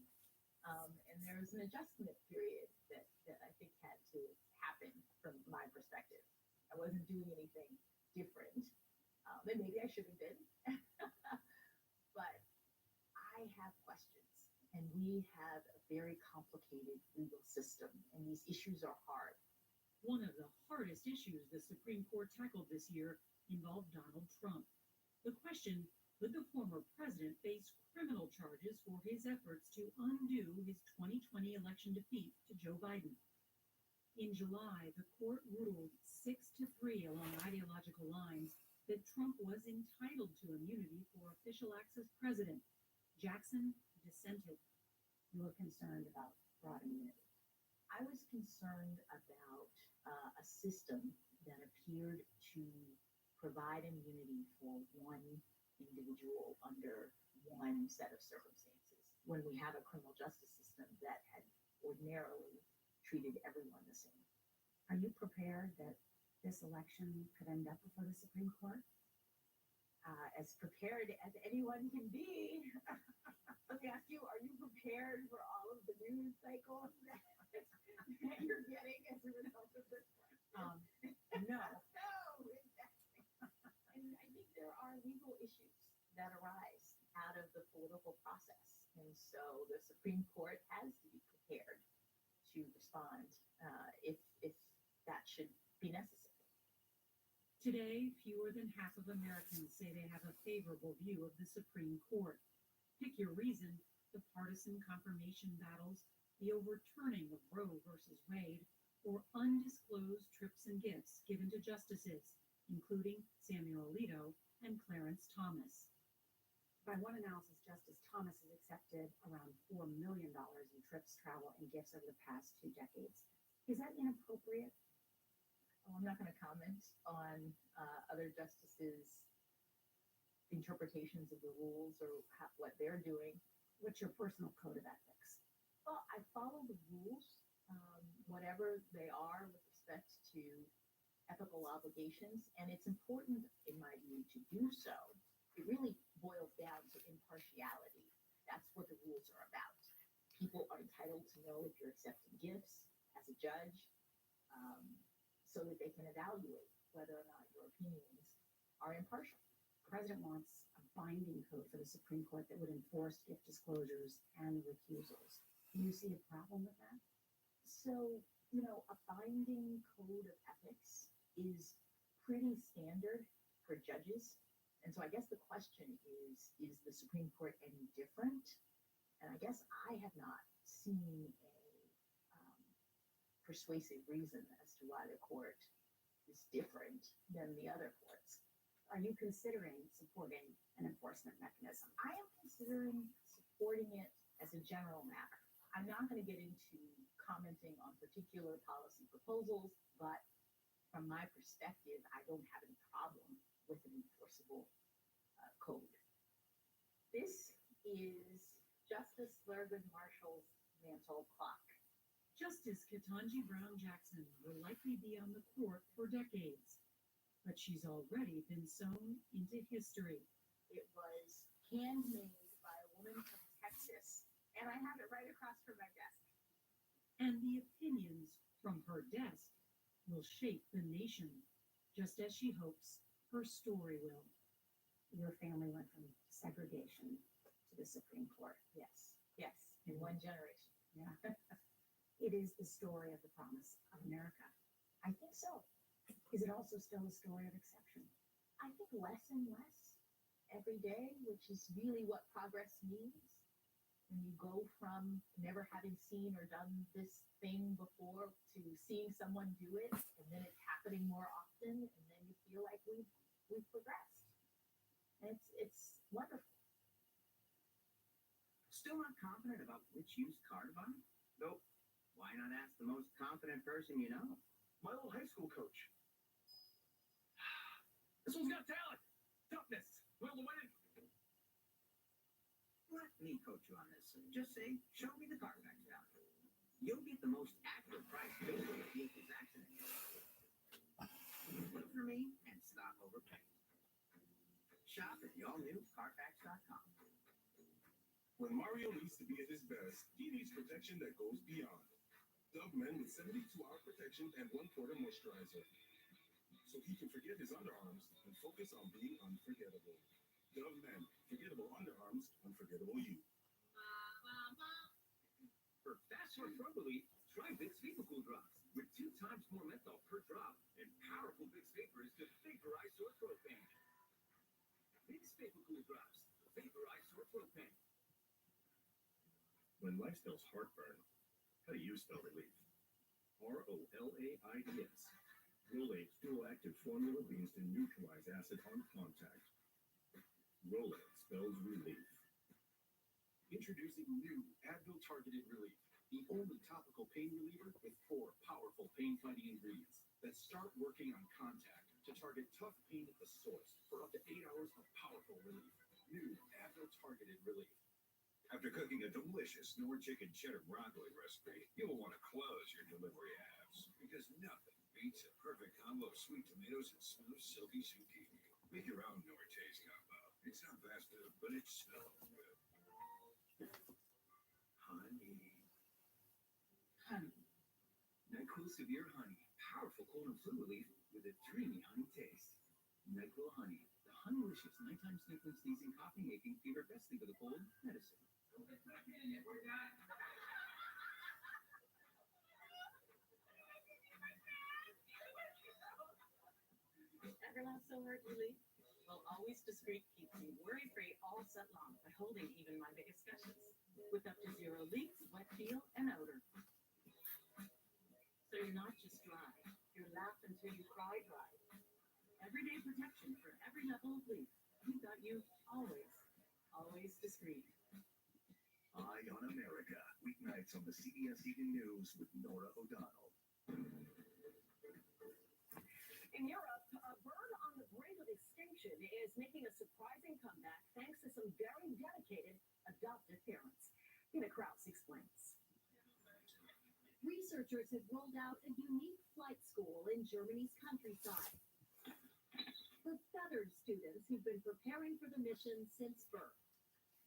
And there's an adjustment period that I think had to happen from my perspective. I wasn't doing anything different. And maybe I should have been. But I have questions. And we have a very complicated legal system. And these issues are hard. One of the hardest issues the Supreme Court tackled this year involved Donald Trump. The question, would the former president face criminal charges for his efforts to undo his 2020 election defeat to Joe Biden? In July, the court ruled 6-3 along ideological lines that Trump was entitled to immunity for official acts as president. Jackson dissented. You were concerned about broad immunity. I was concerned about a system that appeared to provide immunity for one individual under one set of circumstances, when we have a criminal justice system that had ordinarily treated everyone the same. Are you prepared that this election could end up before the Supreme Court? As prepared as anyone can be. Let me ask you, are you prepared for all of the news cycles that you're getting as a result of this one? No. No, exactly. And I think there are legal issues that arise out of the political process. And so the Supreme Court has to be prepared to respond if that should be necessary. Today, fewer than half of Americans say they have a favorable view of the Supreme Court. Pick your reason: the partisan confirmation battles, the overturning of Roe versus Wade, or undisclosed trips and gifts given to justices. including Samuel Alito and Clarence Thomas. By one analysis, Justice Thomas has accepted around $4 million in trips, travel, and gifts over the past 2 decades. Is that inappropriate? I'm not going to comment on other justices' interpretations of the rules or what they're doing. What's your personal code of ethics? Well, I follow the rules, whatever they are with respect to ethical obligations, and it's important, in my view, to do so. It really boils down to impartiality. That's what the rules are about. People are entitled to know if you're accepting gifts as a judge, so that they can evaluate whether or not your opinions are impartial. The president wants a binding code for the Supreme Court that would enforce gift disclosures and recusals. Do you see a problem with that? So, a binding code of ethics is pretty standard for judges. And so I guess the question is the Supreme Court any different? And I guess I have not seen a persuasive reason as to why the court is different than the other courts. Are you considering supporting an enforcement mechanism? I am considering supporting it as a general matter. I'm not going to get into commenting on particular policy proposals, but from my perspective, I don't have any problem with an enforceable code. This is Justice Thurgood Marshall's mantle clock. Justice Ketanji Brown Jackson will likely be on the court for decades, but she's already been sewn into history. It was handmade by a woman from Texas, and I have it right across from my desk. And the opinions from her desk will shape the nation, just as she hopes her story will. Your family went from segregation to the Supreme Court. Yes, in one generation. Yeah. It is the story of the promise of America. I think so. Is it also still a story of exception? I think less and less every day, which is really what progress means. When you go from never having seen or done this thing before to seeing someone do it, and then it's happening more often, and then you feel like we've progressed. And it's wonderful. Still not confident about which used car to buy? Nope. Why not ask the most confident person you know? My old high school coach. This one's got talent, toughness, will to win. Let me coach you on this. Just say, show me the Carfax value. You'll get the most accurate price based on the vehicle's accident. Look for me and stop overpaying. Shop at the all-new Carfax.com. When Mario needs to be at his best, he needs protection that goes beyond. Dove Men with 72-hour protection and 1/4 moisturizer. So he can forget his underarms and focus on being unforgettable. Dove Men, forgettable underarms, unforgettable you. For faster throat relief, try Vicks Vapor Drops with 2 times more menthol per drop and powerful Vicks vapors to vaporize sore throat pain. Vicks Vapor Drops, vaporize sore throat pain. When life spells heartburn, how do you spell relief? ROLAIDS. Rolaids dual-active formula beans to neutralize acid on contact. Rolaids spells relief. Introducing new Advil Targeted Relief, the only topical pain reliever with 4 powerful pain-fighting ingredients that start working on contact to target tough pain at the source for up to 8 hours of powerful relief. New Advil Targeted Relief. After cooking a delicious Knorr chicken cheddar broccoli recipe, you'll want to close your delivery apps because nothing beats a perfect combo of sweet tomatoes and smooth, silky zucchini. Make your own Knorr taste combo. It's not fast food, but it smells good. Honey. NyQuil Severe Honey. Powerful cold and flu relief with a dreamy honey taste. NyQuil Honey. The honeylicious nighttime sniffling, sneezing, coughing, aching, fever, best sleep of the cold medicine. Ever laugh so hard, Julie? Well, Always Discreet keeps me worry-free all set long by holding even my biggest gushes with up to 0 leaks, wet feel, and odor. So you're not just dry, you're laugh until you cry dry. Everyday protection for every level of leaf. We've got you always, always discreet. Eye on America, weeknights on the CBS Evening News with Nora O'Donnell. In Europe, a bird on the brink of extinction is making a surprising comeback thanks to some very dedicated adoptive parents. Tina Kraus explains. Researchers have rolled out a unique flight school in Germany's countryside for feathered students who've been preparing for the mission since birth.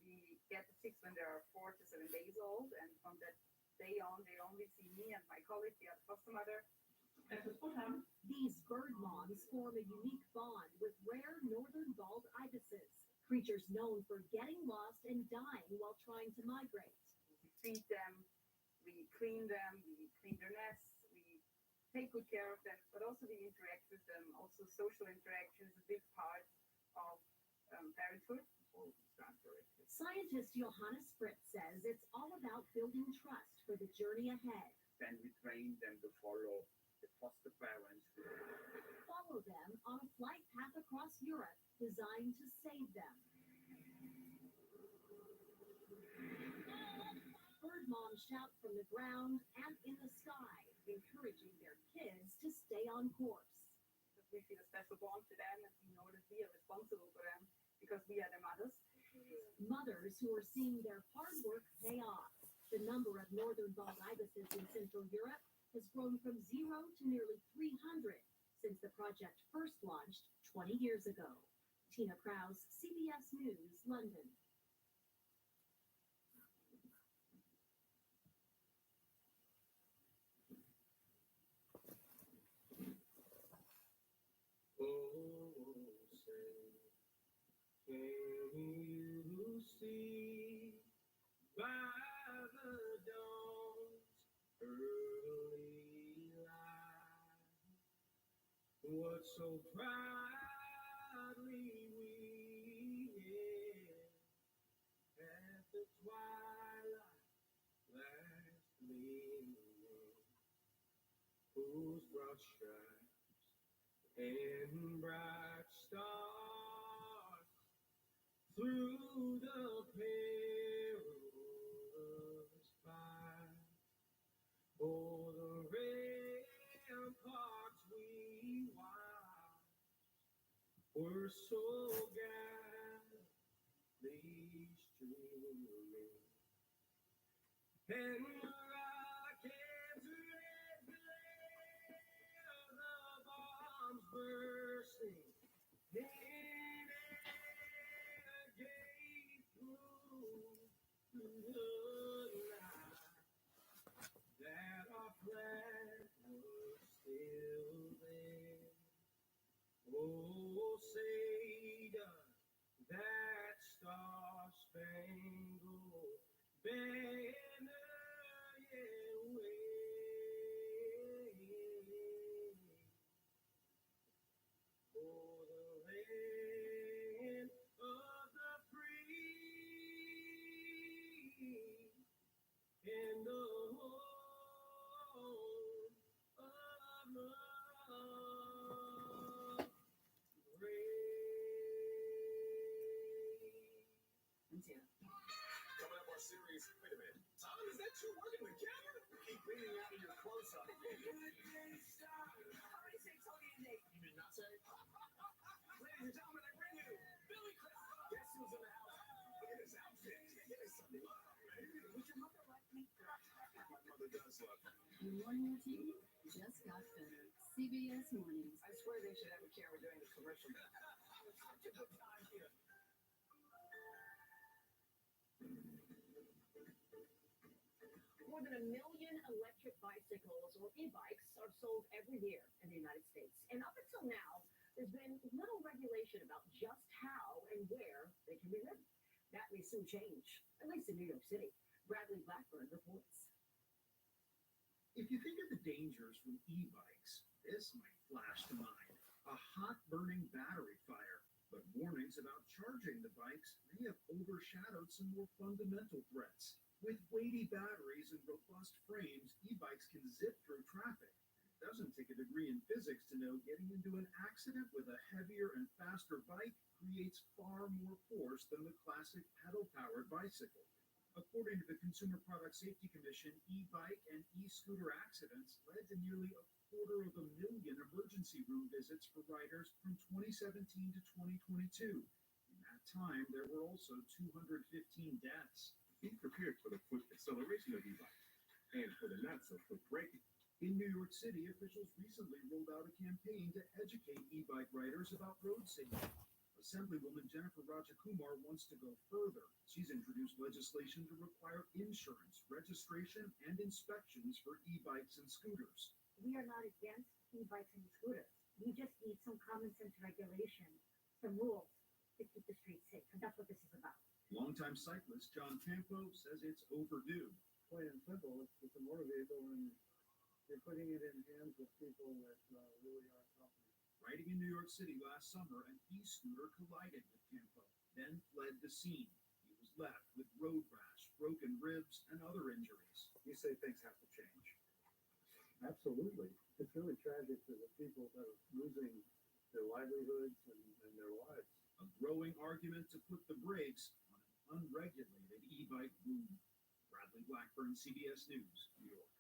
We get the chicks when they are 4 to 7 days old, and from that day on, they only see me and my colleague, the other foster mother. These bird moms form a unique bond with rare northern bald ibises, creatures known for getting lost and dying while trying to migrate. We feed them, we clean their nests, we take good care of them, but also we interact with them. Also, social interaction is a big part of parenthood. Scientist Johannes Fritz says it's all about building trust for the journey ahead. Then we train them to follow the foster parents. Follow them on a flight path across Europe designed to save them. Bird moms shout from the ground and in the sky, encouraging their kids to stay on course. Because we feel a special bond to them, and we know that we are responsible for them because we are their mothers. Mothers who are seeing their hard work pay off. The number of northern bald ibises in Central Europe has grown from 0 to nearly 300 since the project first launched 20 years ago. Tina Kraus, CBS News, London. Oh, say, can you see by the dawn's early light what so proudly we hailed at the twilight last gleaming, whose broad stripes and bright stars through the perilous fight, o'er the ramparts we watched were so gallantly streaming, and the rockets red glare, the bombs bursting in air gave proof to the night that our flag was still there. Oh, say does that star-spangled banner yet wave o'er the land of the free and the home of love brave. Coming up, our series. Wait a minute. Tom, is that you working the camera? Keep leaning out of your close up. How many say Tony and Nate? You did not say? Ladies and gentlemen, I bring you Billy Chris. Guess who's in the house? Look at his outfit. Give me something. Baby. Would your mother like me? My mother does love me. Your morning routine just got better. CBS Mornings. I swear they should have a camera during the commercial. It's such a good time here. More than 1 million electric bicycles or e-bikes are sold every year in the United States. And up until now, there's been little regulation about just how and where they can be ridden. That may soon change, at least in New York City. Bradley Blackburn reports. If you think of the dangers from e-bikes, this might flash to mind. A hot burning battery fire. But warnings about charging the bikes may have overshadowed some more fundamental threats. With weighty batteries and robust frames, e-bikes can zip through traffic. Doesn't take a degree in physics to know getting into an accident with a heavier and faster bike creates far more force than the classic pedal-powered bicycle. According to the Consumer Product Safety Commission, e-bike and e-scooter accidents led to nearly 250,000 emergency room visits for riders from 2017 to 2022. In that time, there were also 215 deaths. Be prepared for the quick acceleration of e-bikes and for the not-so-quick braking. In New York City, officials recently rolled out a campaign to educate e-bike riders about road safety. Assemblywoman Jennifer Rajakumar wants to go further. She's introduced legislation to require insurance, registration, and inspections for e-bikes and scooters. We are not against e-bikes and scooters. We just need some common sense regulation, some rules to keep the streets safe. And that's what this is about. Longtime cyclist John Campo says it's overdue. Plain and simple, it's a motor vehicle and you're putting it in hands of people that really aren't competent. Riding in New York City last summer, an e-scooter collided with Campo, then fled the scene. He was left with road rash, broken ribs, and other injuries. You say things have to change. Absolutely. It's really tragic for the people that are losing their livelihoods and their lives. A growing argument to put the brakes on an unregulated e-bike boom. Bradley Blackburn, CBS News, New York.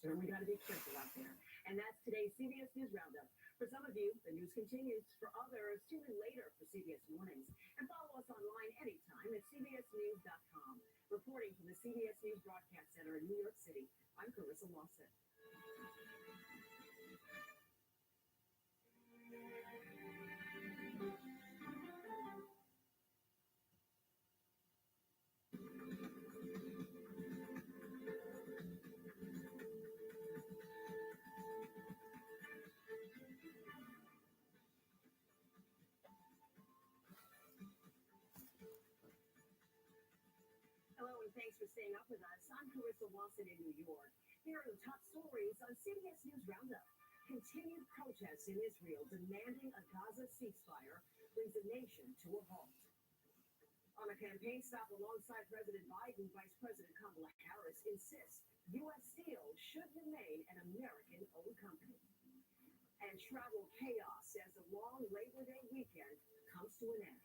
Certainly got to be careful out there. And that's today's CBS News Roundup. For some of you, the news continues. For others, tune in later for CBS Mornings. And follow us online anytime at cbsnews.com. Reporting from the CBS News Broadcast Center in New York City, I'm Carissa Lawson. Hello, and thanks for staying up with us. I'm Carissa Lawson in New York. Here are the top stories on CBS News Roundup. Continued protests in Israel demanding a Gaza ceasefire brings the nation to a halt. On a campaign stop alongside President Biden, Vice President Kamala Harris insists U.S. Steel should remain an American-owned company. And travel chaos as the long Labor Day weekend comes to an end.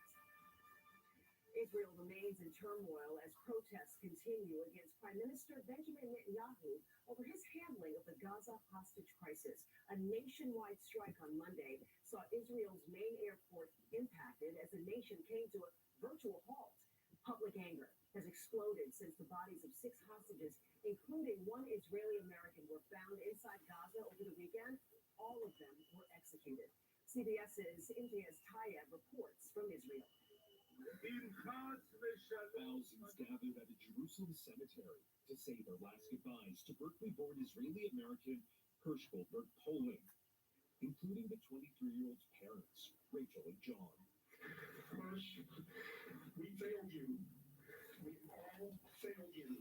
Israel remains in turmoil as protests continue against Prime Minister Benjamin Netanyahu over his handling of the Gaza hostage crisis. A nationwide strike on Monday saw Israel's main airport impacted as the nation came to a virtual halt. Public anger has exploded since the bodies of 6 hostages, including one Israeli-American, were found inside Gaza over the weekend. All of them were executed. CBS's India's Tayeb reports from Israel. Thousands gathered at a Jerusalem cemetery to say their last goodbyes to Berkeley-born Israeli-American Hirsch Goldberg Poling, including the 23-year-old's parents, Rachel and John. Hirsch, we failed you. We all failed you.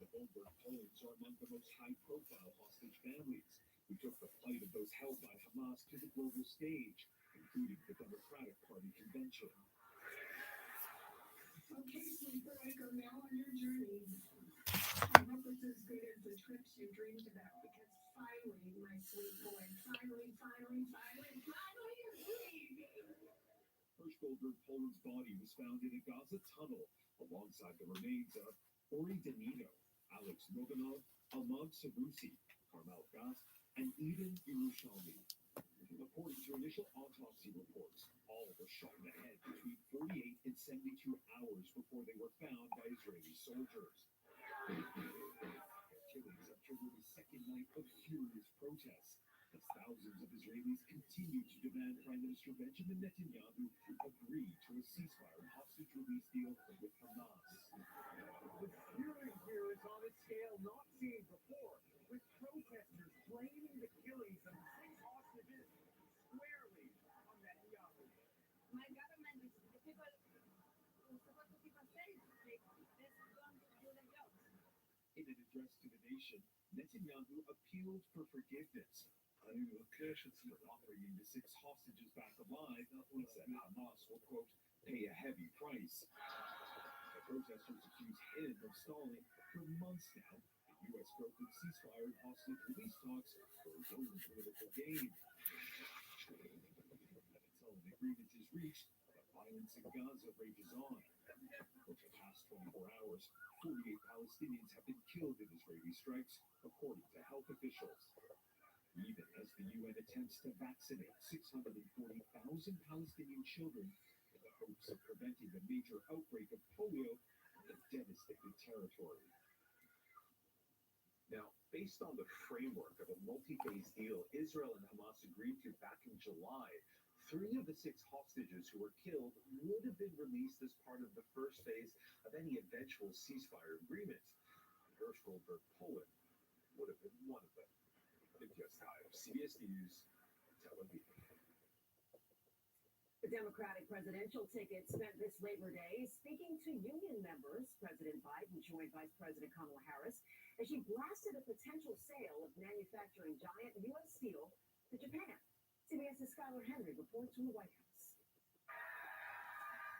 The Goldberg Polings are among the most high-profile hostage families who took the plight of those held by Hamas to the global stage, including the Democratic Party convention. Okay, sweetheart, go now on your journey. I hope it's as good as the trips you dreamed about, because finally, my sweet boy, finally, you're leaving. Hirsch Goldberg Poling's body was found in a Gaza tunnel alongside the remains of Ori Danino, Alex Noganov, Ahmad Sarusi, Carmel Gas, and Eden Yerushalmi. According to initial autopsy reports, all were shot in the head between 48 and 72 hours before they were found by Israeli soldiers. Killings have triggered a second night of furious protests as thousands of Israelis continue to demand Prime Minister Benjamin Netanyahu agree to a ceasefire hostage release deal with Hamas. The fury here is on a scale not seen before, with protesters blaming the killings of 6 hostages squarely on Netanyahu. My government is difficult. It's supposed to keep us safe. This gun will do the job. In an address to the nation, Netanyahu appealed for forgiveness, for offering the 6 hostages back alive. He said Hamas will, quote, pay a heavy price. The protesters accuse him of stalling for months now. The U.S. brokered ceasefire and hostage release talks for its own political gain. Until an agreement is reached, the violence in Gaza rages on. Over the past 24 hours, 48 Palestinians have been killed in Israeli strikes, according to health officials. Even as the UN attempts to vaccinate 640,000 Palestinian children in the hopes of preventing a major outbreak of polio in the devastated territory. Now, based on the framework of a multi-phase deal Israel and Hamas agreed to back in July, 3 of the 6 hostages who were killed would have been released as part of the first phase of any eventual ceasefire agreement. Hirschgoldberg, Poland, would have been one of them. Just Time, CBS News, Tel Aviv. The Democratic presidential ticket spent this Labor Day speaking to union members. President Biden joined Vice President Kamala Harris as she blasted a potential sale of manufacturing giant U.S. Steel to Japan. CBS's Skylar Henry reports from the White House.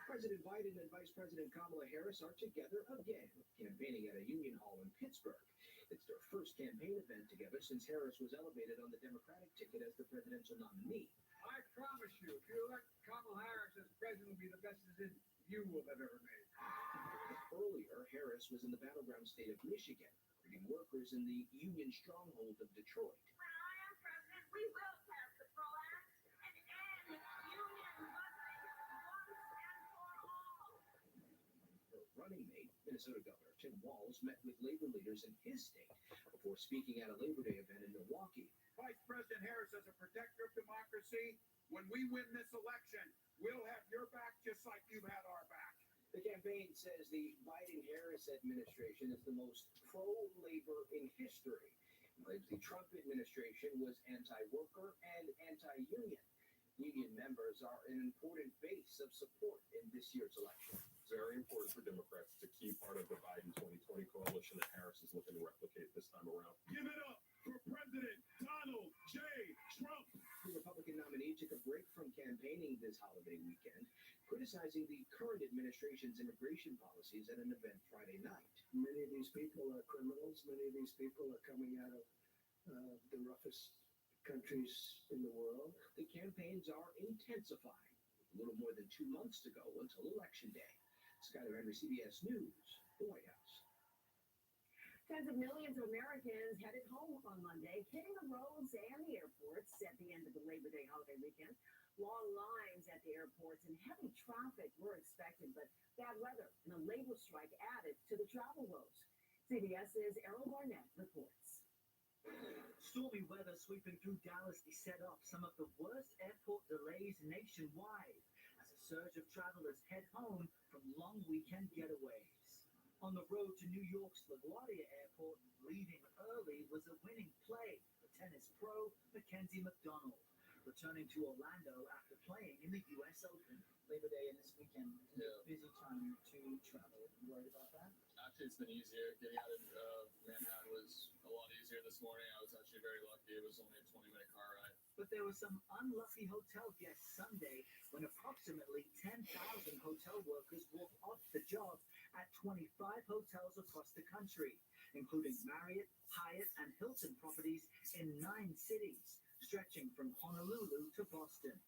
President Biden and Vice President Kamala Harris are together again, campaigning at a union hall in Pittsburgh. It's their first campaign event together since Harris was elevated on the Democratic ticket as the presidential nominee. I promise you, if you elect Kamala Harris as president, will be the best decision you will have ever made. Earlier, Harris was in the battleground state of Michigan, greeting workers in the union stronghold of Detroit. When I am president, we will pass the PRO Act and end union busting once and for all. Her running mate, Minnesota Governor Tim Walz, met with labor leaders in his state before speaking at a Labor Day event in Milwaukee. Vice President Harris, as a protector of democracy, when we win this election, we'll have your back just like you've had our back. The campaign says the Biden-Harris administration is the most pro-labor in history. It claims the Trump administration was anti-worker and anti-union. Union members are an important base of support in this year's election. It's very important for Democrats to keep part of the Biden 2020 coalition that Harris is looking to replicate this time around. Give it up for President Donald J. Trump. The Republican nominee took a break from campaigning this holiday weekend, criticizing the current administration's immigration policies at an event Friday night. Many of these people are criminals. Many of these people are coming out of the roughest countries in the world. The campaigns are intensifying, with a little more than 2 months to go until Election Day. Skylar Henry, CBS News, the White House. Tens of millions of Americans headed home on Monday, hitting the roads and the airports at the end of the Labor Day holiday weekend. Long lines at the airports and heavy traffic were expected, but bad weather and a labor strike added to the travel woes. CBS's Errol Barnett reports. Stormy weather sweeping through Dallas has set off some of the worst airport delays nationwide as a surge of travelers head home from long weekend getaways. On the road to New York's LaGuardia Airport, leaving early was a winning play for tennis pro Mackenzie McDonald, returning to Orlando after playing in the U.S. Open. Labor Day and this weekend, busy time to travel. You worried about that? Actually, it's been easier. Getting out of Manhattan was a lot easier this morning. I was actually very lucky. It was only a 20-minute car ride. But there were some unlucky hotel guests Sunday when approximately 10,000 hotel workers walked off the job at 25 hotels across the country, including Marriott, Hyatt, and Hilton properties in 9 cities, stretching from Honolulu to Boston.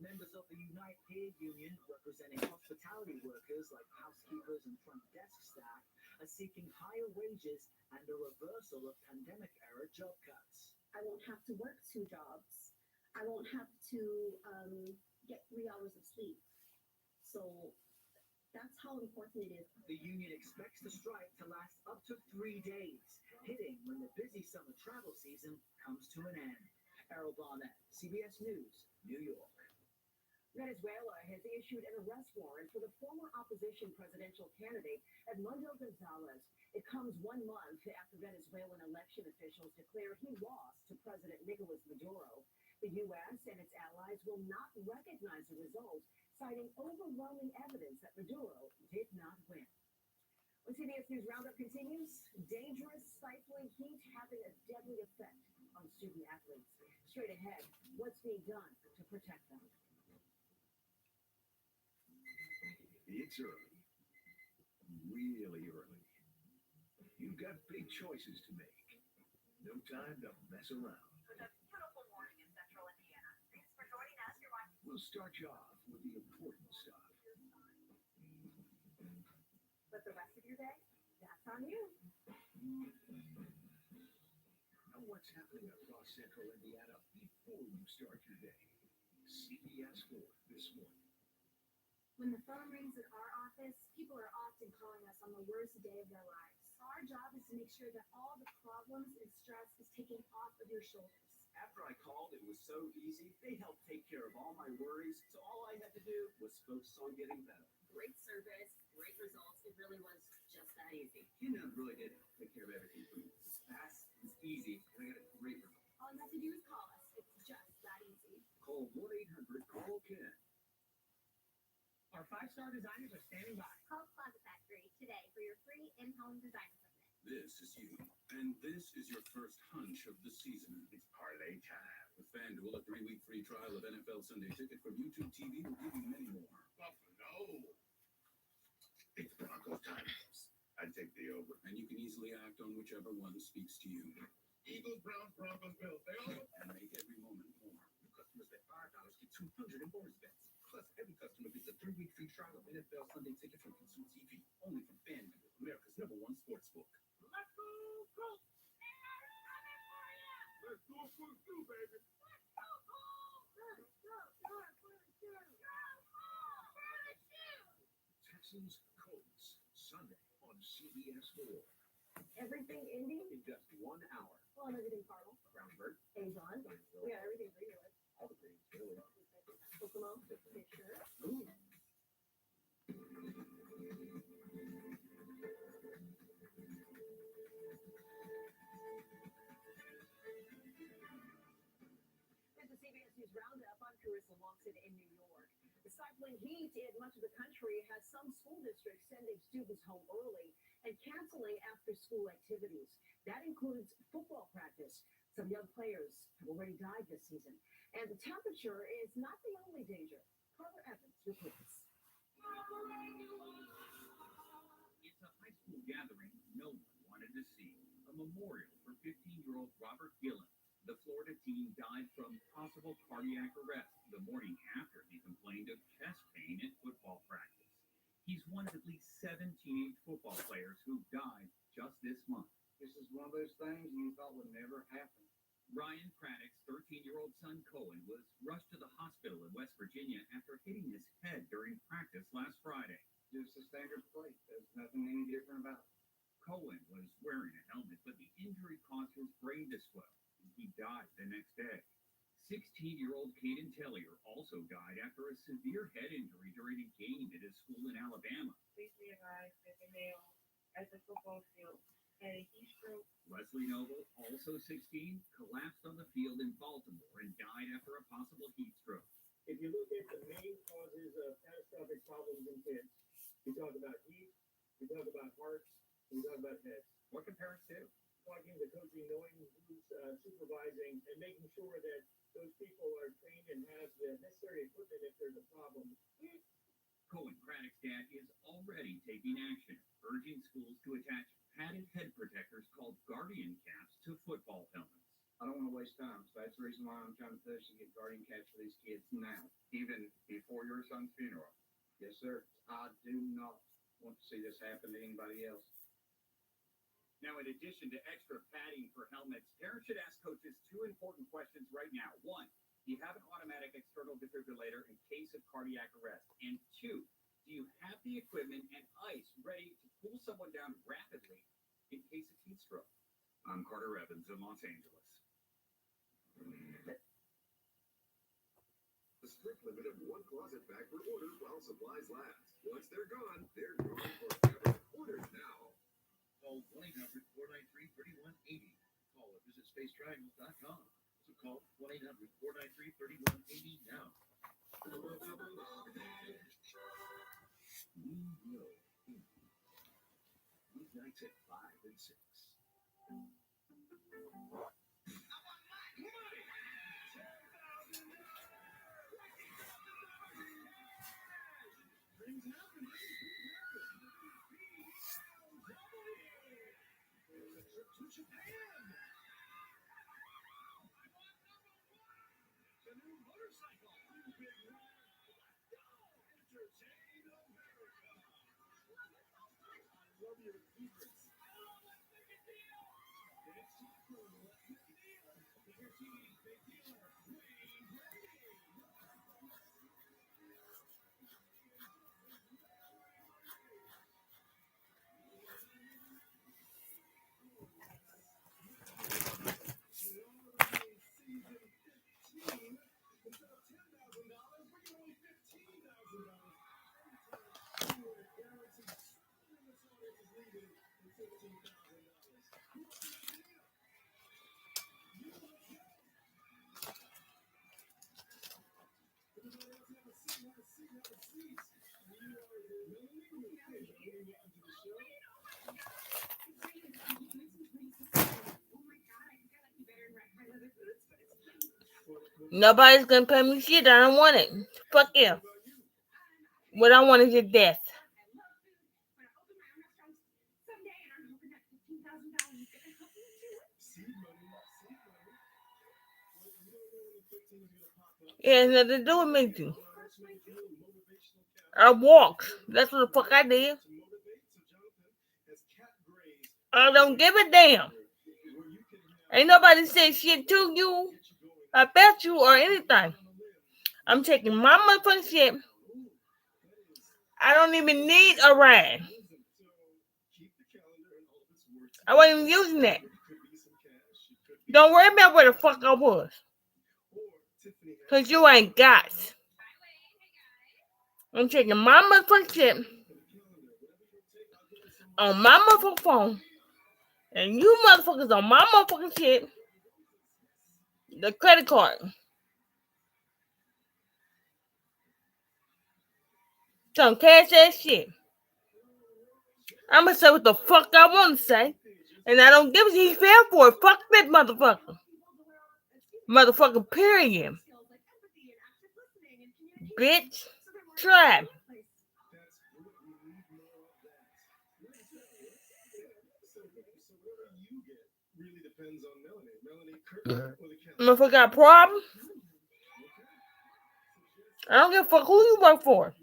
Members of the Unite Here union, representing hospitality workers like housekeepers and front desk staff, are seeking higher wages and a reversal of pandemic-era job cuts. I won't have to work 2 jobs. I won't have to get 3 hours of sleep. So that's how important it is. The union expects the strike to last up to 3 days, hitting when the busy summer travel season comes to an end. Errol Barnett, CBS News, New York. Venezuela has issued an arrest warrant for the former opposition presidential candidate Edmundo Gonzalez. It comes 1 month after Venezuelan election officials declared he lost to President Nicolas Maduro. The U.S. and its allies will not recognize the results, citing overwhelming evidence that Maduro did not win. When CBS News Roundup continues, dangerous, stifling heat having a deadly effect on student athletes. Straight ahead, what's being done to protect them? It's early. Really early. You've got big choices to make. No time to mess around. It's a beautiful morning in central Indiana. Thanks for joining us. You're watching. We'll start you off with the important stuff. But the rest of your day, that's on you. Know what's happening across central Indiana before you start your day. CBS 4 this morning. When the phone rings at our office, people are often calling us on the worst day of their lives. Our job is to make sure that all the problems and stress is taken off of your shoulders. After I called, it was so easy. They helped take care of all my worries, so all I had to do was focus on getting better. Great service, great results. It really was just that easy. Handcaped really did take care of everything for me. It was fast, it was easy, and I got a great result. All you have to do is call us. It's just that easy. Call 1-800-CALL-KEN. Our 5-star designers are standing by. Call Closet Factory today for your free in-home design appointment. This is you, and this is your first hunch of the season. It's parlay time. With FanDuel, a 3-week free trial of NFL Sunday Ticket from YouTube TV will give you many more. Buffalo. It's Broncos time. I'd take the over. And you can easily act on whichever one speaks to you. Eagles, Browns, Broncos, Bills. They all And make every moment more. New customers bet $5 get $200 in bonus bets. Plus, every customer gets a 3-week free trial of NFL Sunday Ticket from Consume TV. Only from FanDuel, America's #1 sportsbook. Let's go, Colts. Let's go for the two, baby. Texans, Colts, Sunday on CBS 4. Everything Indy, In just 1 hour. well, and everything Cardinal, Brownsburg, Avon, we got everything regular. all the greens, really. Kokomo, Fisher. Ooh. Here's the CBS News Roundup. I'm Carissa Lawson in New York. The stifling heat in much of the country has some school districts sending students home early and canceling after-school activities. That includes football practice. Some young players have already died this season. And the temperature is not the only danger. Carter Evans reports. It's a high school gathering no one wanted to see. A memorial for 15-year-old Robert Gillen. The Florida teen died from possible cardiac arrest the morning after he complained of chest pain at football practice. He's one of at least 7 teenage football players who died just this month. This is one of those things you thought would never happen. Ryan Craddock's 13-year-old son Cohen was rushed to the hospital in West Virginia after hitting his head during practice last Friday. Just a standard plate. There's nothing any different about it. Cohen was wearing a helmet, but the injury caused his brain to swell, and he died the next day. 16-year-old Caden Tellier also died after a severe head injury during a game at his school in Alabama. Please be advised that the male at the football field had a heat stroke. Leslie Noble, also 16, collapsed on the field in Baltimore and died after a possible heat stroke. If you look at the main causes of catastrophic problems in kids, we talk about heat, we talk about hearts, we talk about heads. What can parents do? Talking to coaching, knowing who's supervising, and making sure that those people are trained and have the necessary equipment if there's a problem. Cohen Craddock's dad is already taking action, urging schools to attach padded head protectors called guardian caps to football helmets. I don't want to waste time, so that's the reason why I'm trying to push to get guardian caps for these kids now. Even before your son's funeral. Yes, sir. I do not want to see this happen to anybody else. Now, in addition to extra padding for helmets, parents should ask coaches 2 important questions right now. 1, do you have an automatic external defibrillator in case of cardiac arrest? And 2, do you have the equipment and ice ready to cool someone down rapidly in case of heat stroke? I'm Carter Evans in Los Angeles. A strict limit of 1 closet bag per order while supplies last. Once they're gone forever. Order now. Call 1-800-493-3180. Call or visit spacetriangles.com. So call 1-800-493-3180 now. We know weeknights at 5 and 6. Nobody's gonna pay me shit. I don't want it. Fuck you. What I want is your death. It has nothing to do with me too. I walked. That's what the fuck I did. I don't give a damn. Ain't nobody said shit to you, about you, or anything. I'm taking my motherfucking shit. I don't even need a ride. I wasn't even using that. Don't worry about where the fuck I was. Because you ain't got. I'm taking my motherfucking shit on my motherfucking phone. And you motherfuckers on my motherfucking shit. The credit card. Some cash ass shit. I'm gonna say what the fuck I want to say. And I don't give a shit. He fell for it. Fuck that motherfucker. Motherfucking period. Bitch. Try. Motherfucker got a problem? I don't give a fuck who you work for.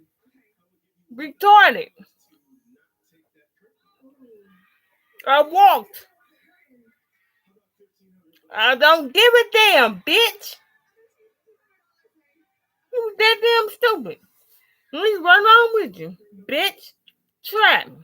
Retarded. I walked. I don't give a damn, bitch. You that damn stupid. At least run on with you, bitch. Try me.